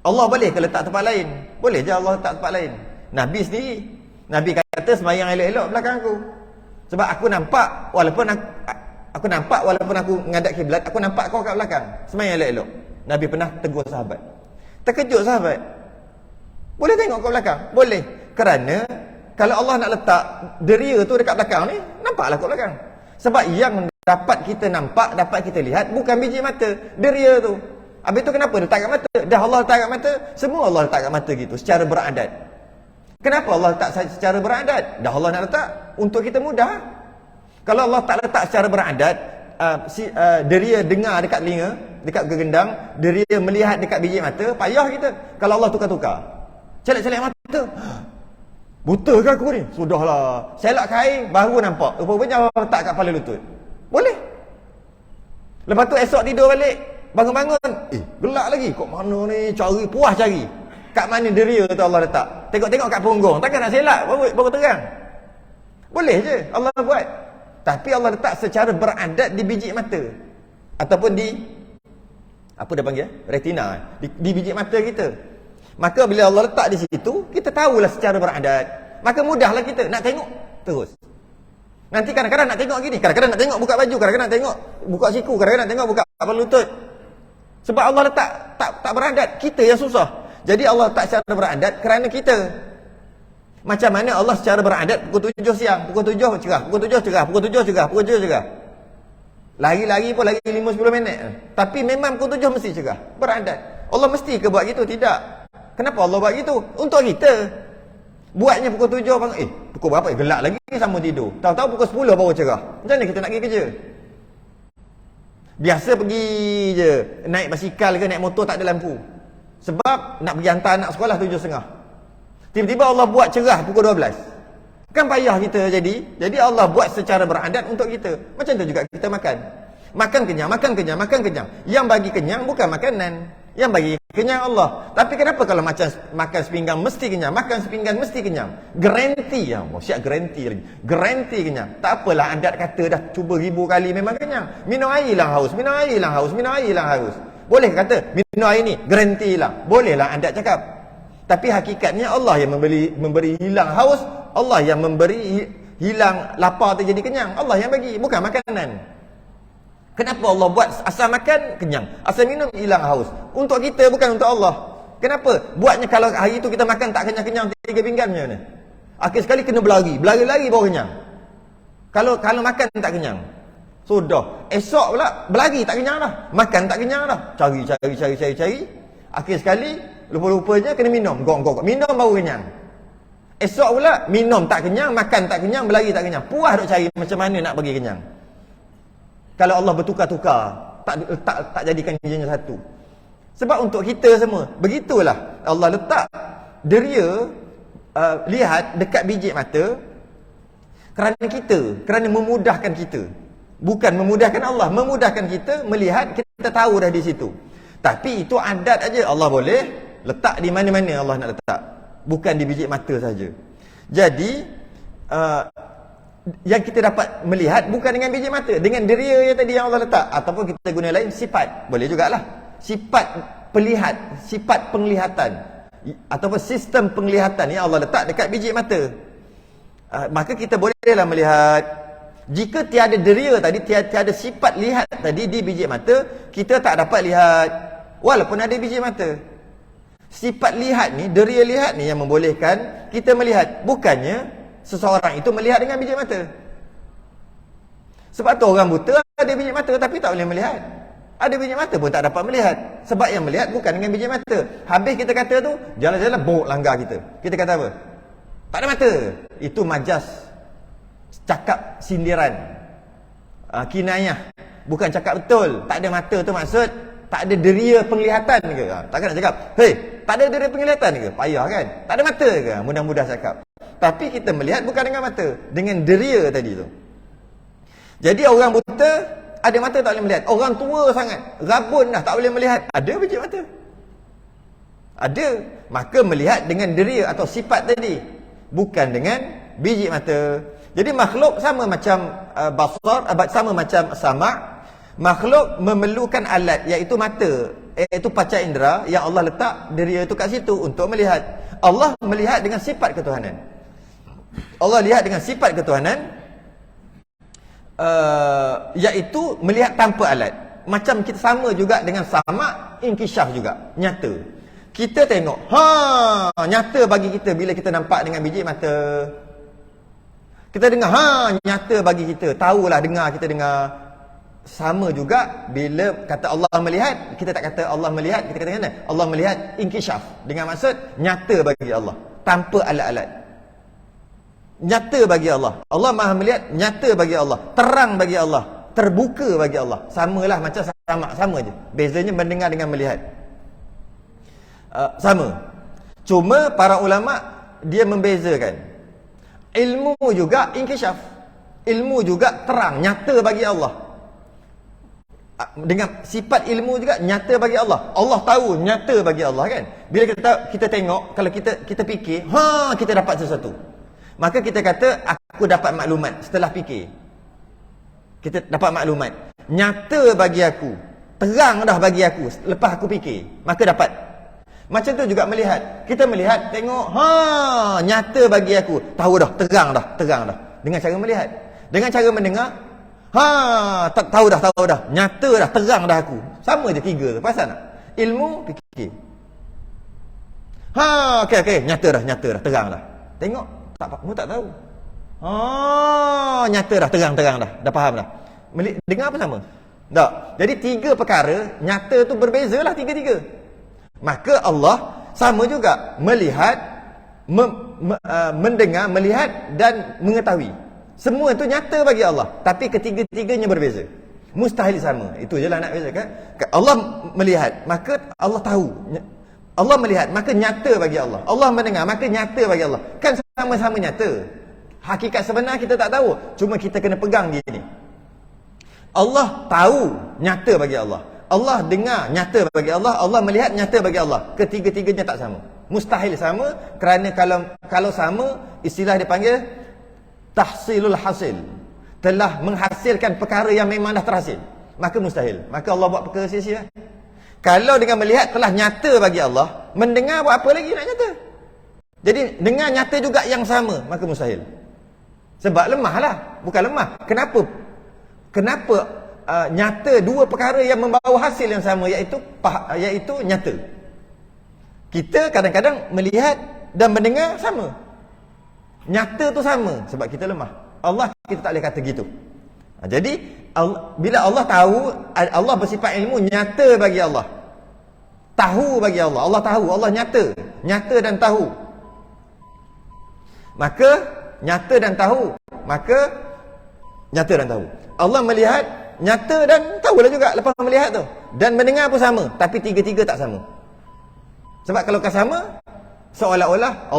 Allah boleh ke letak tempat lain? Boleh je Allah letak tempat lain. Nabi sendiri, Nabi kata sembahyang elok-elok belakang aku. Sebab aku nampak walaupun aku menghadap kiblat, aku nampak kau kat belakang. Sembahyang elok-elok. Nabi pernah tegur sahabat. Terkejut sahabat. Boleh tengok kau belakang? Boleh. Kerana kalau Allah nak letak deria tu dekat belakang ni, nampaklah kau belakang. Sebab yang dapat kita nampak, dapat kita lihat bukan biji mata, deria tu. Habis tu kenapa letak kat mata? Dah Allah letak kat mata, semua Allah letak kat mata gitu secara beradat. Kenapa Allah letak secara beradat? Dah Allah nak letak untuk kita mudah. Kalau Allah tak letak secara beradat, deria dengar dekat telinga, dekat gegendang, deria melihat dekat biji mata, payah kita. Kalau Allah tukar-tukar, celak-celak mata, buta ke aku ni? Sudahlah. Selak kain baru nampak. Rupanya Allah letak kat kepala lutut. Boleh. Lepas tu esok tidur balik, bangun-bangun, gelak lagi. Kok mana ni? Puas cari. Kat mana deria tu Allah letak? Tengok-tengok kat punggung. Takkan nak selak baru terang. Boleh je Allah buat. Tapi Allah letak secara beradat di biji mata. Ataupun di apa dia panggil? Retina. Di biji mata kita. Maka bila Allah letak di situ, kita tahulah secara beradat. Maka mudahlah kita nak tengok terus. Nanti kadang-kadang nak tengok gini, kadang-kadang nak tengok buka baju, kadang-kadang nak tengok buka siku, kadang-kadang nak tengok buka kepala lutut. Sebab Allah letak tak beradat, kita yang susah. Jadi Allah letak secara beradat kerana kita. Macam mana Allah secara beradat pukul 7 siang, pukul 7 cerah, pukul 7 cerah, pukul 7 cerah, pukul 7 cerah. Lagi-lagi pun lagi 5-10 minit. Tapi memang pukul 7 mesti cerah, beradat. Allah mesti ke buat gitu? Tidak. Kenapa Allah buat gitu? Untuk kita. Buatnya pukul 7 bangun, pukul berapa? Gelap lagi sama tidur. Tahu-tahu pukul 10 baru cerah. Macam mana kita nak pergi kerja? Biasa pergi je, naik basikal ke naik motor tak ada lampu. Sebab nak pergi hantar anak sekolah 7.30. Tiba-tiba Allah buat cerah pukul 12. Kan payah kita jadi. Jadi Allah buat secara beradat untuk kita. Macam tu juga kita makan. Makan kenyang, makan kenyang, makan kenyang. Yang bagi kenyang bukan makanan. Yang bagi kenyang Allah. Tapi kenapa kalau macam makan sepinggan mesti kenyang, makan sepinggan mesti kenyang? Garanti ya Allah. Siap garanti lagi. Garanti kenyang. Tak apalah adat kata dah cuba 1000 kali memang kenyang. Minum air lah haus, minum air lah haus, minum air lah haus. Boleh kata minum air ni garanti hilang. Bolehlah adat cakap. Tapi hakikatnya Allah yang memberi hilang haus, Allah yang memberi hilang lapar tu jadi kenyang. Allah yang bagi, bukan makanan. Kenapa Allah buat asal makan kenyang, asal minum hilang haus? Untuk kita bukan untuk Allah. Kenapa? Buatnya kalau hari itu kita makan tak kenyang-kenyang 3 pinggan macam mana? Akhir sekali kena berlari baru kenyang. Kalau makan tak kenyang, sudah. Esok pula berlari tak kenyang dah. Makan tak kenyang dah. Cari. Akhir sekali lupa-lupanya kena minum. Gok. Minum baru kenyang. Esok pula minum tak kenyang, makan tak kenyang, berlari tak kenyang. Puas duk cari macam mana nak bagi kenyang. Kalau Allah bertukar-tukar, tak jadikan jenis satu. Sebab untuk kita semua, begitulah Allah letak deria lihat dekat biji mata kerana memudahkan kita. Bukan memudahkan Allah, memudahkan kita melihat, kita tahu dah di situ. Tapi itu adat aja. Allah boleh letak di mana-mana Allah nak letak. Bukan di biji mata saja. Jadi yang kita dapat melihat bukan dengan biji mata, dengan deria yang tadi yang Allah letak. Ataupun kita guna lain sifat, boleh jugalah. Sifat penglihatan ataupun sistem penglihatan yang Allah letak dekat biji mata. Maka kita bolehlah melihat. Jika tiada deria tadi, tiada sifat lihat tadi di biji mata, kita tak dapat lihat. Walaupun ada biji mata. Sifat lihat ni, deria lihat ni yang membolehkan kita melihat. Bukannya seseorang itu melihat dengan biji mata. Sebab tu orang buta ada biji mata tapi tak boleh melihat. Ada biji mata pun tak dapat melihat. Sebab yang melihat bukan dengan biji mata. Habis kita kata tu, jalan-jalan bok langgar kita. Kita kata apa? Tak ada mata. Itu majas. Cakap sindiran. Kinayah. Bukan cakap betul. Tak ada mata tu maksud tak ada deria penglihatan ke? Takkan nak cakap, hei, tak ada deria penglihatan ke? Payah kan? Tak ada mata ke? Mudah-mudah cakap. Tapi kita melihat bukan dengan mata, dengan deria tadi tu. Jadi orang buta ada mata tak boleh melihat. Orang tua sangat, rabun dah tak boleh melihat. Ada biji mata. Ada. Maka melihat dengan deria atau sifat tadi, bukan dengan biji mata. Jadi makhluk sama macam basar, sama macam sama'. Makhluk memerlukan alat, iaitu mata, iaitu panca indera yang Allah letak deria itu kat situ untuk melihat. Allah melihat dengan sifat ketuhanan. Allah lihat dengan sifat ketuhanan, iaitu melihat tanpa alat. Macam kita sama juga dengan sama' inkishaf juga, nyata. Kita tengok, nyata bagi kita bila kita nampak dengan biji mata. Kita dengar, nyata bagi kita. Tahulah dengar, kita dengar. Sama juga bila kata Allah melihat, kita tak kata Allah melihat, kita kata mana? Allah melihat inkishaf, dengan maksud nyata bagi Allah, tanpa alat-alat. Nyata bagi Allah. Allah Maha melihat, nyata bagi Allah, terang bagi Allah, terbuka bagi Allah. Samalah macam sama je. Bezanya mendengar dengan melihat. Sama. Cuma para ulama dia membezakan. Ilmu juga inkishaf. Ilmu juga terang, nyata bagi Allah. Dengan sifat ilmu juga nyata bagi Allah. Allah tahu, nyata bagi Allah kan. Bila kita tengok, kalau kita fikir, kita dapat sesuatu. Maka kita kata aku dapat maklumat setelah fikir. Kita dapat maklumat. Nyata bagi aku, terang dah bagi aku lepas aku fikir, maka dapat. Macam tu juga melihat. Kita melihat, tengok, nyata bagi aku, tahu dah, terang dah. Dengan cara melihat. Dengan cara mendengar, tak tahu dah, nyata dah, terang dah aku. Sama je tiga tu, perasan tak? Ilmu, fikir. Okey, nyata dah, terang dah. Tengok, mu tak tahu. Nyata dah, terang dah. Dah faham dah. Dengar apa sama? Tak. Jadi tiga perkara nyata tu berbezalah tiga-tiga. Maka Allah sama juga melihat, mendengar, melihat dan mengetahui. Semua itu nyata bagi Allah, tapi ketiga-tiganya berbeza. Mustahil sama. Itu je lah nak bezakan. Allah melihat, maka Allah tahu. Allah melihat, maka nyata bagi Allah. Allah mendengar, maka nyata bagi Allah. Kan sama-sama nyata. Hakikat sebenar kita tak tahu, cuma kita kena pegang dia ni. Allah tahu, nyata bagi Allah. Allah dengar, nyata bagi Allah. Allah melihat, nyata bagi Allah. Ketiga-tiganya tak sama. Mustahil sama, kerana kalau sama, istilah dia panggil tahsilul hasil, telah menghasilkan perkara yang memang dah terhasil, maka mustahil. Maka Allah buat perkara sia-sia. Kalau dengan melihat telah nyata bagi Allah, mendengar buat apa lagi nak nyata? Jadi dengar nyata juga yang sama, maka mustahil. Sebab lemahlah, bukan lemah. Kenapa nyata dua perkara yang membawa hasil yang sama, iaitu nyata. Kita kadang-kadang melihat dan mendengar sama, nyata tu sama, sebab kita lemah. Allah kita tak boleh kata gitu. Jadi bila Allah tahu, Allah bersifat ilmu, nyata bagi Allah, tahu bagi Allah. Allah tahu, Allah nyata dan tahu. Maka nyata dan tahu, Allah melihat, nyata dan tahulah juga lepas melihat tu. Dan mendengar pun sama, tapi tiga-tiga tak sama. Sebab kalau sama, seolah-olah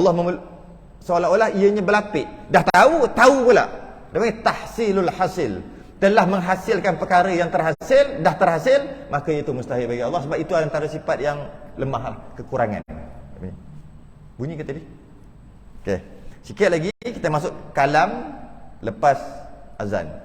ianya berlapik. Dah tahu pula. Dia panggil tahsilul hasil. Telah menghasilkan perkara yang terhasil, dah terhasil, maka itu mustahil bagi Allah. Sebab itu antara sifat yang lemah, kekurangan. Bunyi ke tadi? Okey. Sikit lagi kita masuk kalam lepas azan.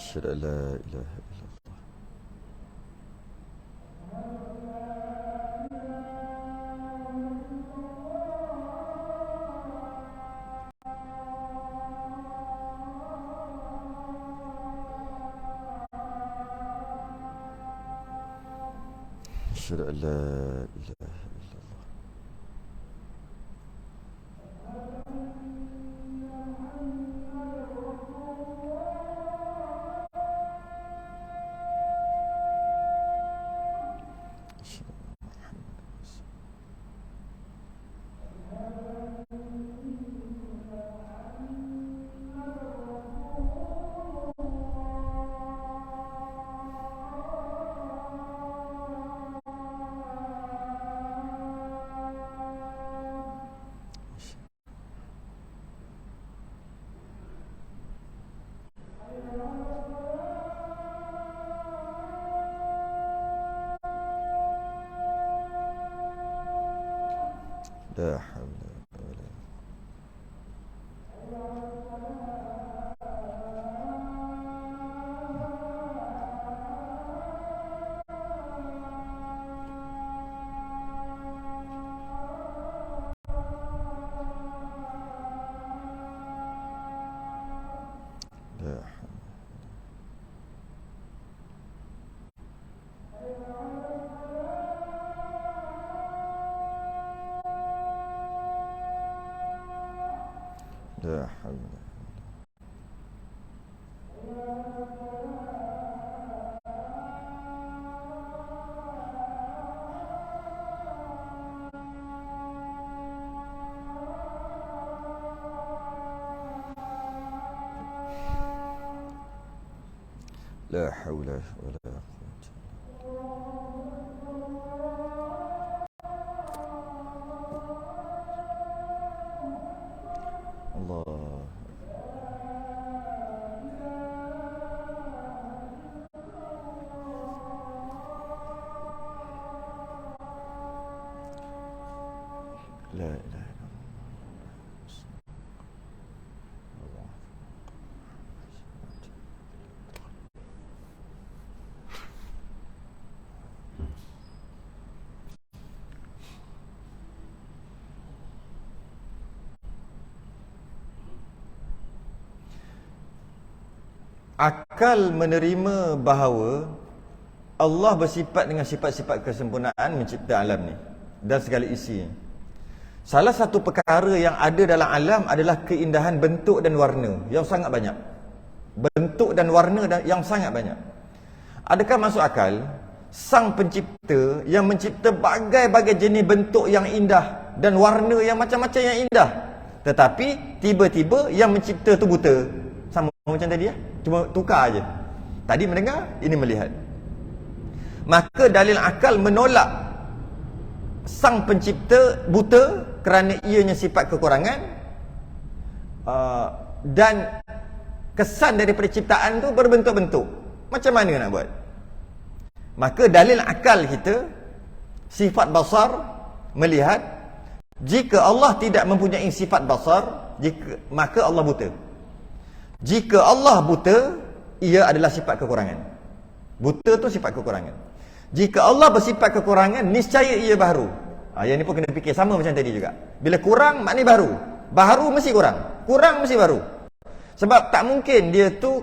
أشهد أن لا إله إلا الله. أشهد أن لا إله إلا الله. لا حول ولا لا حول. لا حول. لا حول ولا قوة. الله. لا إله إلا الله. Akal menerima bahawa Allah bersifat dengan sifat-sifat kesempurnaan mencipta alam ni dan segala isi. Salah satu perkara yang ada dalam alam adalah keindahan bentuk dan warna yang sangat banyak. Bentuk dan warna yang sangat banyak. Adakah masuk akal Sang Pencipta yang mencipta bagai-bagai jenis bentuk yang indah dan warna yang macam-macam yang indah, tetapi tiba-tiba yang mencipta tu buta? Sama macam tadi ya? Cuma tukar aje. Tadi mendengar, ini melihat. Maka dalil akal menolak Sang Pencipta buta kerana ianya sifat kekurangan, dan kesan daripada ciptaan tu berbentuk-bentuk. Macam mana nak buat? Maka dalil akal kita, sifat basar, melihat, jika Allah tidak mempunyai sifat basar, maka Allah buta. Jika Allah buta, ia adalah sifat kekurangan. Buta tu sifat kekurangan. Jika Allah bersifat kekurangan, niscaya ia baharu. Yang ni pun kena fikir sama macam tadi juga. Bila kurang, maknanya baru. Baharu mesti kurang. Kurang mesti baru. Sebab tak mungkin dia tu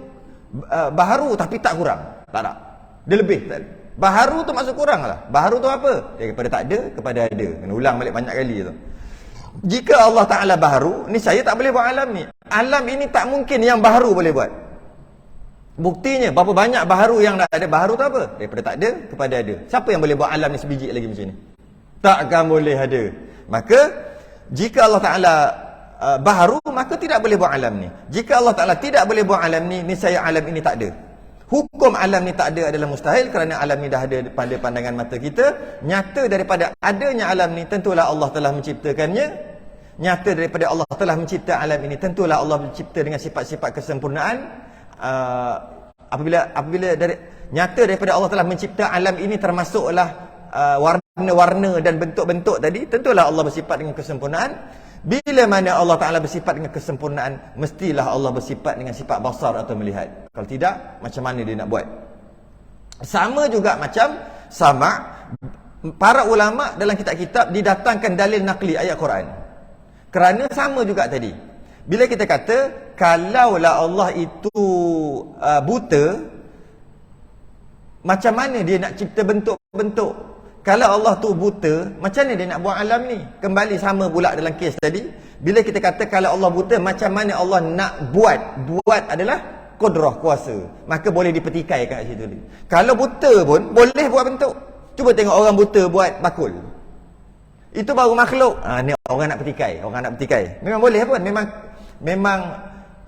baharu tapi tak kurang. Tak ada. Dia lebih. Tak ada. Baharu tu maksud kurang lah. Baharu tu apa? Daripada tak ada kepada ada. Kena ulang balik banyak kali tu. Jika Allah Ta'ala baharu, ni saya tak boleh buat alam ni. Alam ini tak mungkin yang baharu boleh buat. Buktinya, berapa banyak baharu yang dah ada. Baharu tu apa? Daripada tak ada kepada ada. Siapa yang boleh buat alam ni sebiji lagi macam ni? Takkan boleh ada. Maka, jika Allah Ta'ala baharu, maka tidak boleh buat alam ni. Jika Allah Ta'ala tidak boleh buat alam ni, niscaya alam ini tak ada. Hukum alam ni tak ada adalah mustahil kerana alam ni dah ada pada pandangan mata kita. Nyata daripada adanya alam ni, tentulah Allah telah menciptakannya. Nyata daripada Allah telah mencipta alam ini, tentulah Allah mencipta dengan sifat-sifat kesempurnaan. Apabila nyata daripada Allah telah mencipta alam ini, termasuklah warna-warna dan bentuk-bentuk tadi, tentulah Allah bersifat dengan kesempurnaan. Bila mana Allah Ta'ala bersifat dengan kesempurnaan, mestilah Allah bersifat dengan sifat basar atau melihat. Kalau tidak, macam mana dia nak buat? Sama juga macam para ulama dalam kitab-kitab didatangkan dalil naqli ayat Quran. Kerana sama juga tadi. Bila kita kata, kalaulah Allah itu buta, macam mana dia nak cipta bentuk-bentuk? Kalau Allah tu buta, macam mana dia nak buat alam ni? Kembali sama pula dalam kes tadi. Bila kita kata kalau Allah buta, macam mana Allah nak buat? Buat adalah kudrah, kuasa. Maka boleh dipertikai kat situ. Kalau buta pun, boleh buat bentuk. Cuba tengok orang buta buat bakul. Itu baru makhluk. Ni orang nak petikai. Memang boleh pun. Memang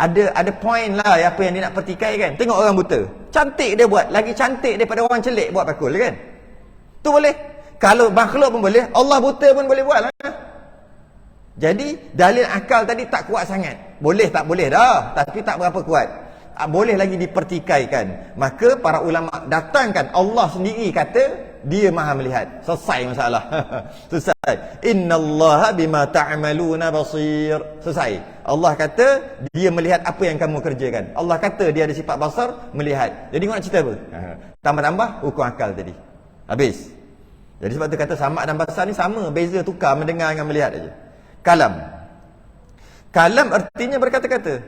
ada point lah apa yang dia nak petikai kan. Tengok orang buta. Cantik dia buat. Lagi cantik daripada orang celik buat bakul kan. Tu boleh. Kalau makhluk pun boleh, Allah buta pun boleh buat lah. Jadi dalil akal tadi tak kuat sangat. Boleh tak boleh dah, tapi tak berapa kuat. Boleh lagi dipertikaikan. Maka para ulama datangkan Allah sendiri kata dia maha melihat. Selesai masalah. Selesai. Innallaha bima ta'maluna basir. Selesai. Allah kata dia melihat apa yang kamu kerjakan. Allah kata dia ada sifat basar, melihat. Jadi kau nak cerita apa? Tambah-tambah hukum akal tadi. Habis. Jadi sebab tu kata samak dan basar ni sama, beza tukar mendengar dengan melihat aja. Kalam. Kalam artinya berkata-kata.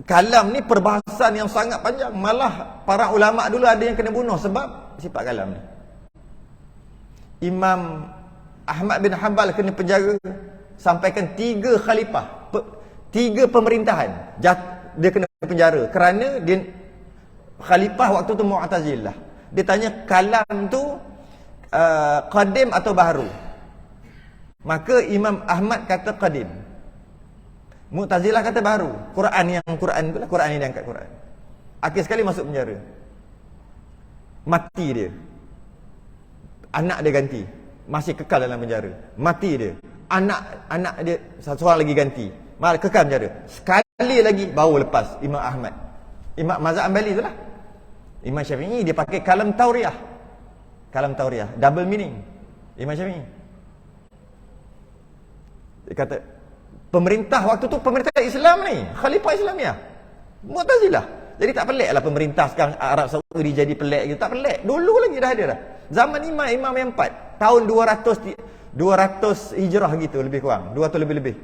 Kalam ni perbahasan yang sangat panjang. Malah para ulama dulu ada yang kena bunuh sebab sifat kalam ni. Imam Ahmad bin Hanbal kena penjara, sampaikan 3 khalifah, 3 pemerintahan dia kena penjara kerana dia khalifah waktu tu Mu'tazilah. Dia tanya kalam tu qadim atau baharu. Maka Imam Ahmad kata qadim. Mu'tazilah kata baru. Quran itulah, Quran ni dia angkat Quran. Akhir sekali masuk penjara. Mati dia. Anak dia ganti. Masih kekal dalam penjara. Mati dia. Anak dia seorang lagi ganti. Kekal penjara. Sekali lagi baru lepas Imam Ahmad. Imam Mazhab Ambali itulah. Imam Syafi'i dia pakai kalam tauriah. Kalam tauriah, double meaning. Imam Syafi'i. Dia kata pemerintah waktu tu pemerintah Islam ni, khalifah Islamiah. Mu'tazilah. Jadi tak pelik lah pemerintah sekarang Arab Saudi jadi pelik gitu. Tak pelik. Dulu lagi dah ada dah. Zaman imam yang 4, tahun 200 hijrah gitu lebih kurang. 200 lebih-lebih.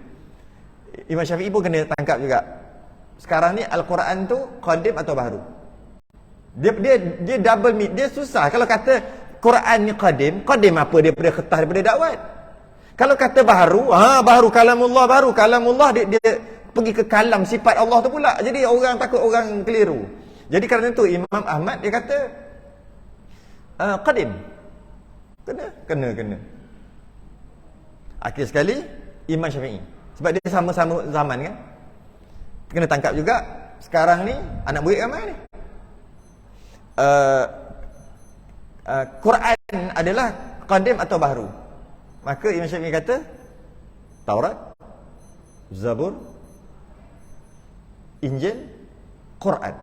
Imam Syafi'i pun kena tangkap juga. Sekarang ni Al-Quran tu qadim atau baharu? Dia double meaning. Dia susah kalau kata Quran ni qadim apa daripada kertas, daripada dakwat. Kalau kata baharu kalamullah, dia pergi ke kalam sifat Allah tu pula. Jadi orang takut orang keliru. Jadi kerana itu Imam Ahmad dia kata qadim. Kena. Akhir sekali Imam Syafi'i. Sebab dia sama-sama zaman kan. Kena tangkap juga. Sekarang ni anak murid ramai ni. Quran adalah qadim atau baharu. Maka Imam Syafi'i kata Taurat, Zabur, Injil, Quran.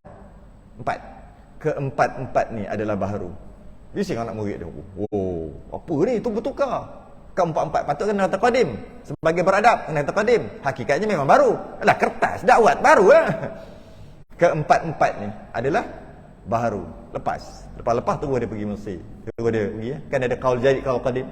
4. Keempat-empat ni adalah baharu. Bising anak murid dia. Oh, apa ni? Tu bertukar. Keempat-empat patut kena kata qadim. Sebagai beradab kena kata qadim. Hakikatnya memang baru. Alah kertas dakwat baru lah. Keempat-empat ni adalah baharu. Lepas tunggu dia pergi Mesir. Tunggu dia pergi ya. Kan ada kaul jadi kaul qadim.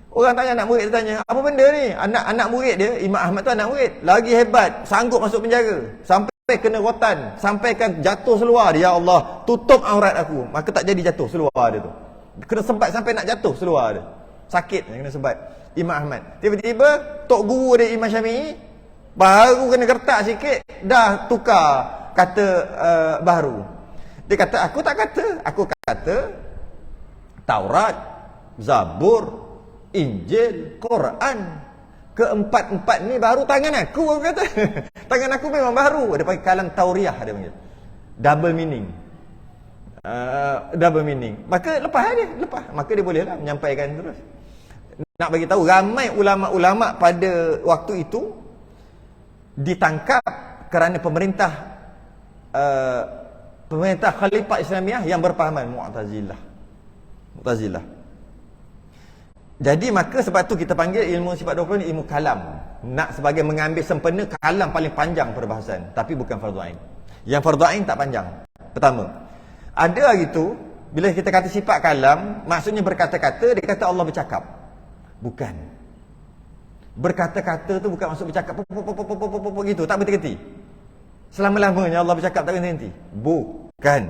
Orang tanya anak murid, dia tanya, apa benda ni? Anak murid dia, Imam Ahmad tu anak murid, lagi hebat, sanggup masuk penjara, sampai kena rotan, sampai kan jatuh seluar dia, ya Allah, tutup aurat aku. Maka tak jadi jatuh seluar dia tu. Kena sebat sampai nak jatuh seluar dia. Sakit kena sebat. Imam Ahmad. Tiba-tiba tok guru dia Imam Syafi'i baru kena gertak sikit, dah tukar kata baru. Dia kata aku tak kata, aku kata Taurat, Zabur, Injil, Quran, keempat-empat ni baru tangan aku kata. Tangan aku memang baru. Dia pakai kalam tauriah dia panggil. Double meaning. Double meaning. Maka lepas dia, maka dia bolehlah menyampaikan terus. Nak bagi tahu ramai ulama-ulama pada waktu itu ditangkap kerana pemerintah Khalifah Islamiah yang berpahaman Mu'tazilah. Jadi maka sebab tu kita panggil ilmu sifat 20 ni ilmu kalam. Nak sebagai mengambil sempena kalam paling panjang perbahasan, tapi bukan fardu ain. Yang fardu ain tak panjang. Pertama, ada hari tu bila kita kata sifat kalam, maksudnya berkata-kata, dia kata Allah bercakap. Bukan. Berkata-kata tu bukan maksud bercakap gitu, tak berhenti. Selama-lamanya Allah bercakap tak berhenti. Bukan.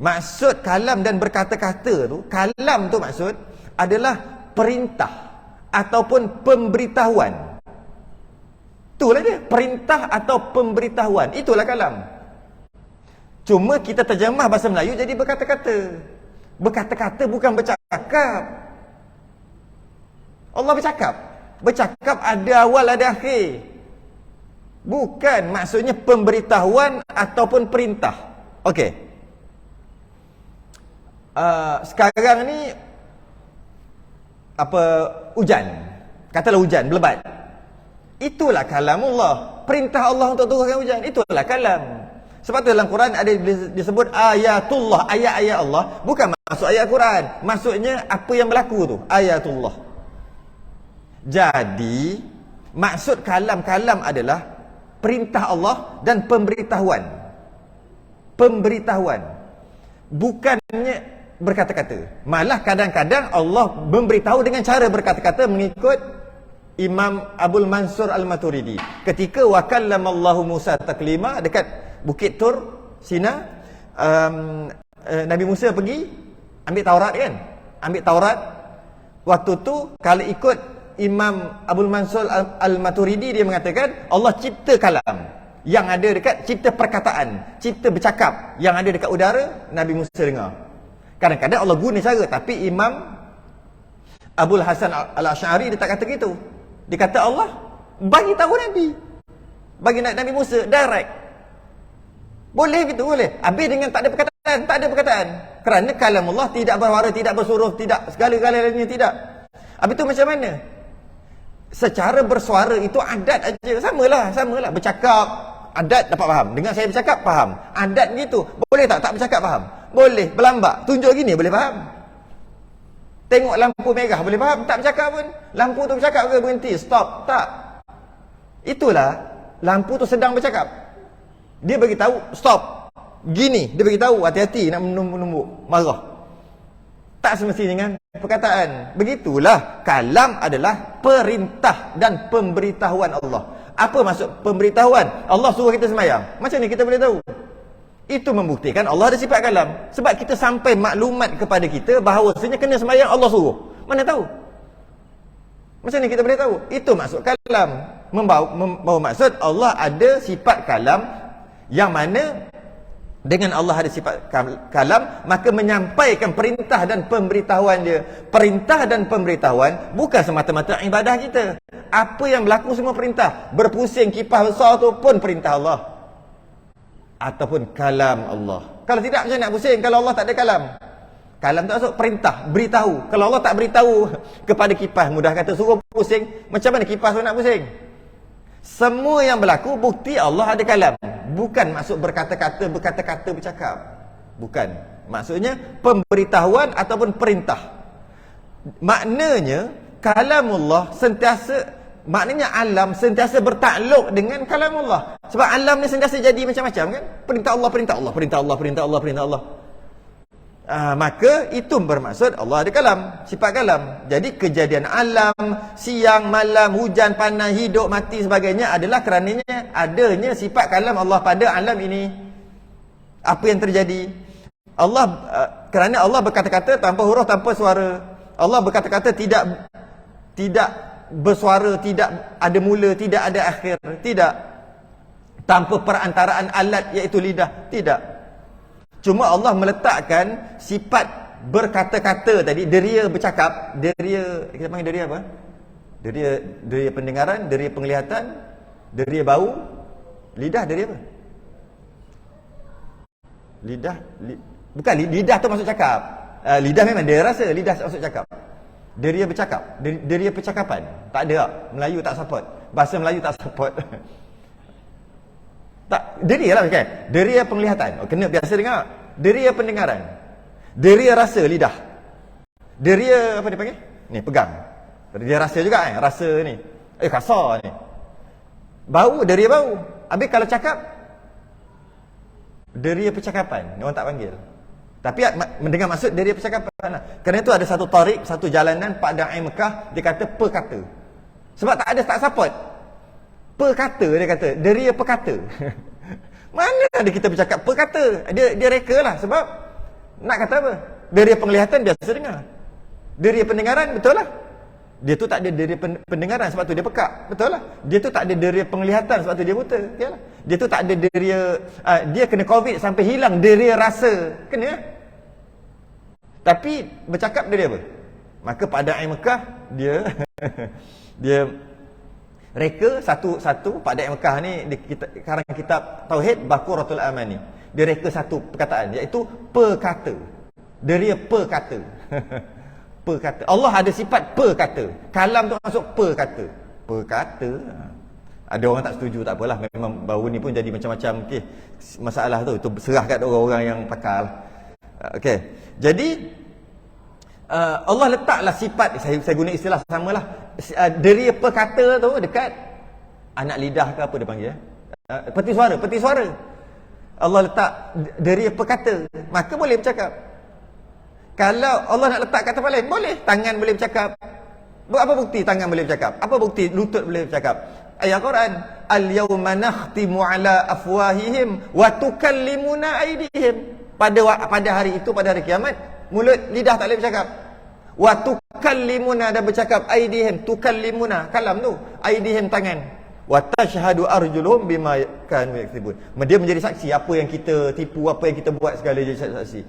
Maksud kalam dan berkata-kata tu, kalam tu maksud adalah perintah ataupun pemberitahuan. Itulah dia, perintah atau pemberitahuan. Itulah kalam. Cuma kita terjemah bahasa Melayu jadi berkata-kata. Berkata-kata bukan bercakap. Allah bercakap. Bercakap ada awal ada akhir. Bukan maksudnya pemberitahuan ataupun perintah. Okey. Sekarang ni hujan. Katalah hujan berlebat. Itulah kalamullah. Perintah Allah untuk turunkan hujan. Itulah kalam. Sebab tu dalam Quran ada disebut ayatullah, ayat-ayat Allah. Bukan maksud ayat Quran. Maksudnya apa yang berlaku tu, ayatullah. Jadi maksud kalam-kalam adalah perintah Allah dan pemberitahuan. Pemberitahuan. Bukannya berkata-kata. Malah kadang-kadang Allah memberitahu dengan cara berkata-kata mengikut Imam Abul Mansur Al-Maturidi. Ketika wa kallamallahu Musa taklima dekat Bukit Tur, Sina, Nabi Musa pergi ambil Taurat kan? Ambil Taurat. Waktu tu kalau ikut Imam Abul Mansur Al-Maturidi, dia mengatakan Allah cipta kalam. Yang ada dekat cipta perkataan, cipta bercakap. Yang ada dekat udara, Nabi Musa dengar. Kadang-kadang Allah guna cara, tapi Imam Abul Hasan Al-Asy'ari dia tak kata gitu. Dia kata Allah bagi tahu Nabi. Bagi Nabi Musa direct. Boleh gitu, boleh. Habis dengan tak ada perkataan, tak ada perkataan. Kerana kalam Allah tidak bersuara, tidak bersuruh, tidak segala-galanya tidak. Habis tu macam mana? Secara bersuara itu adat aja. Samalah. Bercakap, adat dapat faham. Dengar saya bercakap, faham. Adat gitu. Boleh tak bercakap, faham? Boleh. Berlambak, tunjuk gini, boleh faham. Tengok lampu merah, boleh faham? Tak bercakap pun. Lampu tu bercakap ke berhenti? Stop. Tak. Itulah, lampu tu sedang bercakap. Dia bagi tahu stop. Gini, dia bagi tahu hati-hati nak menumbuk marah. Tak semestinya dengan perkataan. Begitulah kalam adalah perintah dan pemberitahuan Allah. Apa maksud pemberitahuan? Allah suruh kita sembahyang. Macam ni kita boleh tahu. Itu membuktikan Allah ada sifat kalam. Sebab kita sampai maklumat kepada kita bahawasanya kena sembahyang Allah suruh. Mana tahu? Macam ni kita boleh tahu. Itu maksud kalam. Membawa maksud Allah ada sifat kalam, yang mana dengan Allah ada sifat kalam, maka menyampaikan perintah dan pemberitahuan dia. Perintah dan pemberitahuan bukan semata-mata ibadah kita. Apa yang berlaku semua perintah. Berpusing kipas besar tu pun perintah Allah, ataupun kalam Allah. Kalau tidak, macam nak pusing kalau Allah tak ada kalam? Kalam tak maksud perintah, beritahu. Kalau Allah tak beritahu kepada kipas, mudah kata suruh pusing, macam mana kipas tu nak pusing? Semua yang berlaku bukti Allah ada kalam. Bukan maksud berkata-kata, bercakap. Bukan. Maksudnya pemberitahuan ataupun perintah. Maknanya kalamullah sentiasa, maknanya alam sentiasa bertakluk dengan kalamullah. Sebab alam ni sentiasa jadi macam-macam kan? Perintah Allah, perintah Allah, perintah Allah, perintah Allah, perintah Allah. Maka itu bermaksud Allah ada kalam, sifat kalam. Jadi kejadian alam, siang, malam, hujan, panas, hidup, mati sebagainya adalah kerananya adanya sifat kalam Allah pada alam ini. Apa yang terjadi? Allah, kerana Allah berkata-kata tanpa huruf, tanpa suara. Allah berkata-kata tidak bersuara, tidak ada mula, tidak ada akhir, tidak. Tanpa perantaraan alat iaitu lidah, tidak. Cuma Allah meletakkan sifat berkata-kata tadi, deria bercakap, deria, kita panggil deria apa? Deria pendengaran, deria penglihatan, deria bau, lidah, deria apa? Lidah, bukan, lidah tu maksud cakap. Lidah memang dia rasa, lidah maksud cakap. Deria bercakap, deria percakapan. Tak ada tak? Melayu tak support. Bahasa Melayu tak support. Tak, deria lah kan? Deria penglihatan. Kena biasa dengar. Deria pendengaran. Deria rasa, lidah. Deria apa dia panggil? Ni pegang. Dia rasa juga rasa ni. Kasar ni. Bau, deria bau. Habis kalau cakap, deria percakapan. Orang tak panggil. Tapi mendengar maksud deria percakapan. Kerana itu ada satu tarik, satu jalanan Pak Da'i Mekah, dia kata perkata. Sebab tak support. Perkata dia kata, deria perkata. Mana ada kita bercakap perkata? Dia reka lah. Sebab nak kata apa? Deria penglihatan biasa dengar. Deria pendengaran betul lah. Dia tu tak ada deria pendengaran sebab tu dia pekak. Betul lah. Dia tu tak ada deria penglihatan sebab tu dia buta. Yalah. Dia tu tak ada deria dia kena COVID sampai hilang deria rasa. Kena. Tapi bercakap deria apa? Maka Pak Da'i Mekah dia dia reka satu Pak Da'i Mekah ni karang kitab Tauhid Baqaratul Amani. Dia reka satu perkataan iaitu perkata. Deria perkata. Perkata. Allah ada sifat perkata. Kalam tu masuk perkata. Perkata. Ada orang tak setuju, tak apalah. Memang baru ni pun jadi macam-macam masalah tu. Itu serah kat orang-orang yang pakar lah. Okey. Jadi Allah letaklah sifat, saya guna istilah samalah. Deria perkata tu dekat anak lidah ke apa dia panggil peti suara. Allah letak deria perkata, maka boleh bercakap. Kalau Allah nak letak kat tempat lain, boleh. Tangan boleh bercakap. Apa bukti tangan boleh bercakap? Apa bukti lutut boleh bercakap? Ayat Quran, al-yawma nakhtimu ala afwahihim wa tukallimuna aydihim. Pada hari itu, pada hari kiamat, mulut lidah tak boleh bercakap. Wa tukallimuna, dan bercakap aydihim, tukallimuna kalam tu, aydihim tangan. Wa tashhadu arjuluhum bima kanu yaktubun. Dia menjadi saksi apa yang kita tipu, apa yang kita buat, segala jadi saksi.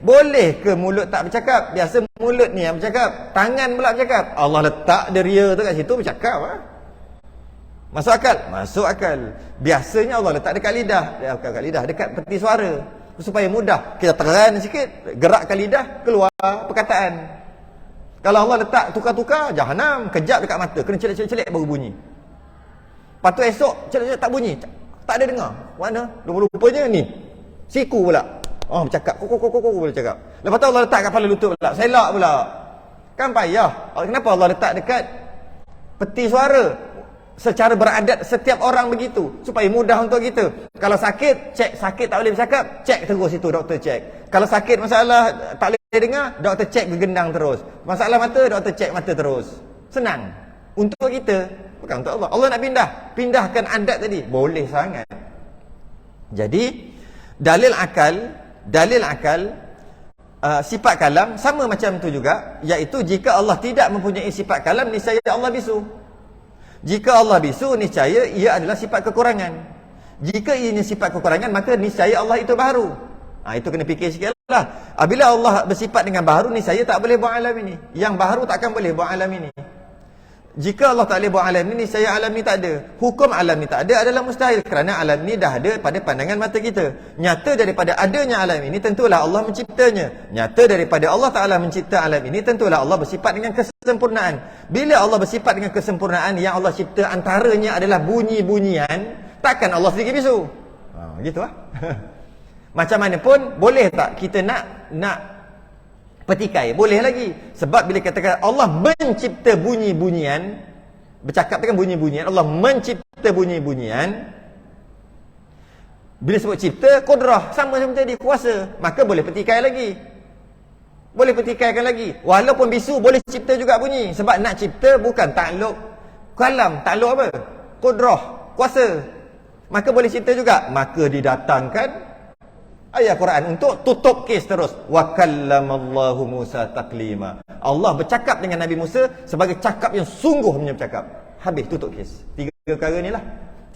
Boleh ke mulut tak bercakap? Biasa mulut ni yang bercakap, tangan pula bercakap. Allah letak deria tu kat situ bercakap. Masuk akal? Masuk akal. Biasanya Allah letak dekat lidah, dekat peti suara, supaya mudah kita teran sikit, gerakkan lidah, keluar perkataan. Kalau Allah letak tukar-tukar, jahanam, kejap dekat mata, kena celik-celik baru bunyi. Lepas tu esok celik-celik tak bunyi, tak ada dengar. Mana? Rupanya ni siku pula. Bercakap, kok boleh cakap. Lepas tu Allah letak kat kepala lutut pula, selak pula. Kan payah. Kenapa Allah letak dekat peti suara? Secara beradat setiap orang begitu, supaya mudah untuk kita. Kalau sakit, cek sakit tak boleh bercakap, cek terus itu doktor cek. Kalau sakit masalah tak boleh dengar, doktor cek gegendang terus. Masalah mata, doktor cek mata terus. Senang. Untuk kita, bukan untuk Allah. Allah nak pindahkan adat tadi. Boleh sangat. Jadi dalil akal sifat kalam sama macam tu juga, iaitu jika Allah tidak mempunyai sifat kalam, niscaya Allah bisu. Jika Allah bisu, niscaya ia adalah sifat kekurangan. Jika ia sifat kekurangan, maka niscaya Allah itu baharu. Itu kena fikir sikitlah. Apabila Allah bersifat dengan baharu, niscaya tak boleh buat alam ini. Yang baharu takkan boleh buat alam ini. Jika Allah tak boleh buat alam ni, saya alam ni tak ada. Hukum alam ni tak ada adalah mustahil, kerana alam ni dah ada pada pandangan mata kita. Nyata daripada adanya alam ini, tentulah Allah menciptanya. Nyata daripada Allah Ta'ala mencipta alam ini, tentulah Allah bersifat dengan kesempurnaan. Bila Allah bersifat dengan kesempurnaan, yang Allah cipta antaranya adalah bunyi-bunyian, takkan Allah sendiri bisu. Gitu lah. Macam mana pun, boleh tak kita nak petikai? Boleh lagi. Sebab bila katakan Allah mencipta bunyi-bunyian, bercakap dengan bunyi-bunyian, Allah mencipta bunyi-bunyian. Bila sebut cipta, kudrah, sama macam tadi, kuasa, maka boleh petikai lagi. Boleh petikaikan lagi. Walaupun bisu boleh cipta juga bunyi. Sebab nak cipta bukan takluk kalam, takluk apa? Kudrah, kuasa. Maka boleh cipta juga. Maka didatangkan ayat Quran untuk tutup kes terus. Wa kallamallahu Musa taklima. Allah bercakap dengan Nabi Musa sebagai cakap yang sungguh punya bercakap. Habis, tutup kes. 3 perkara ni lah.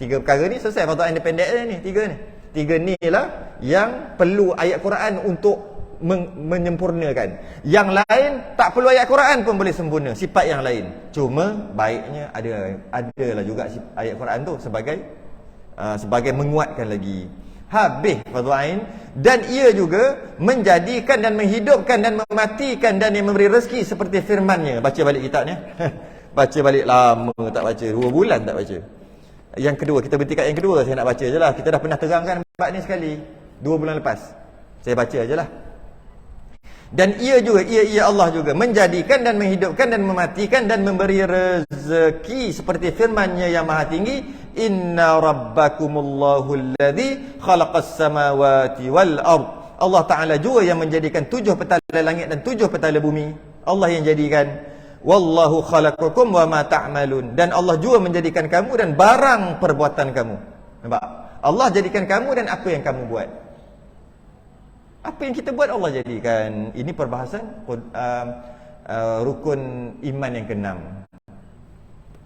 3 perkara ni selesai. Fatwa independent ni. 3 ni. 3 ni lah yang perlu ayat Quran untuk menyempurnakan. Yang lain tak perlu ayat Quran pun boleh sempurna. Sifat yang lain. Cuma baiknya adalah juga ayat Quran tu sebagai menguatkan lagi. Habis fardu ain. Dan ia juga menjadikan dan menghidupkan dan mematikan dan yang memberi rezeki seperti firman-Nya. Baca balik kitabnya. Baca balik, lama tak baca, 2 bulan tak baca. Yang kedua, kita berhenti kat yang kedua. Saya nak baca je lah. Kita dah pernah terangkan bab ni sekali 2 bulan lepas. Saya baca je lah. Dan ia Allah juga menjadikan dan menghidupkan dan mematikan dan memberi rezeki seperti firman-Nya yang maha tinggi, inna rabbakumullahu alladhi khalaqas samawati wal ard. Allah Ta'ala juga yang menjadikan 7 petala langit dan 7 petala bumi. Allah yang jadikan. Wallahu khalaqakum wa ma ta'malun. Dan Allah juga menjadikan kamu dan barang perbuatan kamu. Nampak? Allah jadikan kamu dan apa yang kamu buat. Apa yang kita buat Allah jadikan. Ini perbahasan rukun iman yang ke-6.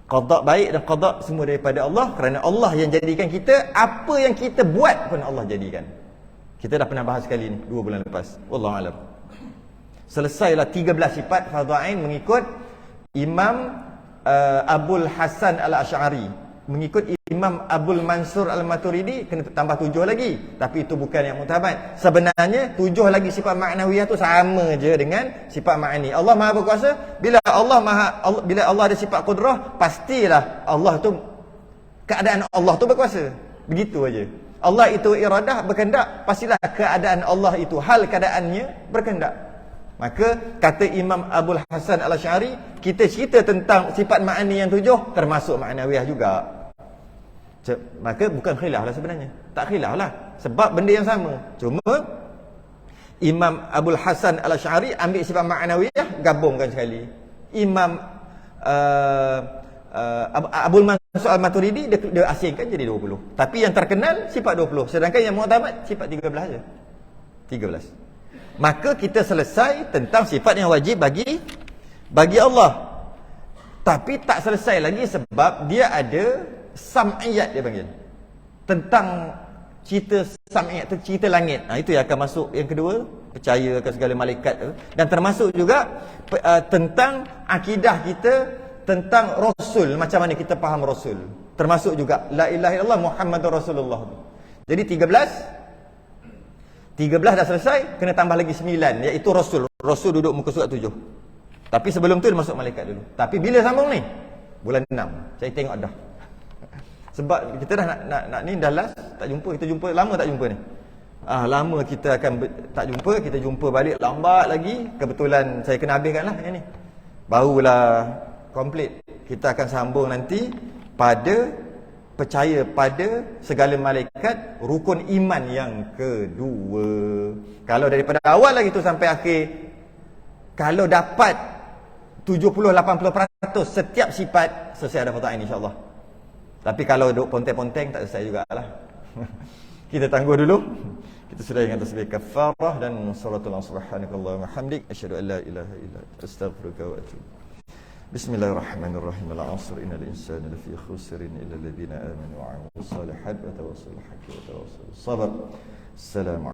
Qada baik dan qada semua daripada Allah, kerana Allah yang jadikan kita. Apa yang kita buat pun Allah jadikan. Kita dah pernah bahas sekali ni 2 bulan lepas. Wallahu a'lam. Selesailah 13 sifat fardhu ain mengikut Imam Abul Hasan Al-Asy'ari. Mengikut Imam Abul Mansur Al-Maturidi kena tambah 7 lagi. Tapi itu bukan yang mutamat. Sebenarnya 7 lagi sifat ma'nawiyah tu sama je dengan sifat ma'ani. Allah Maha berkuasa. Bila Allah ada sifat qudrah, pastilah Allah tu, keadaan Allah tu berkuasa. Begitu aja. Allah itu iradah, berkehendak, pastilah keadaan Allah itu, hal keadaannya berkehendak. Maka kata Imam Abul Hasan Al-Asy'ari, kita cerita tentang sifat ma'ani yang 7 termasuk ma'nawiyah juga. Maka bukan khilaf lah sebenarnya. Tak khilaf lah, sebab benda yang sama. Cuma Imam Abul Hasan Al-Asy'ari ambil sifat ma'nawiyah, gabungkan sekali. Imam Abul Mansur Al-Maturidi dia asingkan jadi 20. Tapi yang terkenal sifat 20. Sedangkan yang mu'tamad sifat 13 saja. 13. Maka kita selesai tentang sifat yang wajib bagi Allah. Tapi tak selesai lagi sebab dia ada sam'iyat, dia panggil. Tentang cerita sam'iyat tu, cerita langit. Itu yang akan masuk yang kedua, percaya ke segala malaikat. Dan termasuk juga tentang akidah kita tentang Rasul, macam mana kita faham Rasul. Termasuk juga la ilaha illallah Muhammadur Rasulullah. Jadi 13 dah selesai, kena tambah lagi 9, iaitu Rasul. Rasul duduk muka surat 7. Tapi sebelum tu dia masuk malaikat dulu. Tapi bila sambung ni? Bulan 6. Saya tengok dah. Sebab kita dah nak ni dah last, tak jumpa. Kita jumpa lama tak jumpa ni. Lama kita akan tak jumpa, kita jumpa balik lambat lagi. Kebetulan saya kena habiskan lah yang ni. Barulah komplit. Kita akan sambung nanti pada percaya pada segala malaikat, rukun iman yang kedua. Kalau daripada awal lagi tu sampai akhir, kalau dapat 70-80% setiap sifat, selesai ada fardhu ain insya-Allah. Tapi kalau duk ponteng-ponteng tak selesai jugalah. Kita tangguh dulu. Kita sudah dengan tasbih kafarah dan salatul subhanakallahumma hamdik asyhadu an la ilaha illa anta astaghfiruka wa atubu. Bismillahirrahmanirrahim. Al-'asr innal insana lafi khusrin illa alladhina amanu wa 'amilus solihat wa tawassaw bil haqqi wa tawassaw bis sabr. Assalamu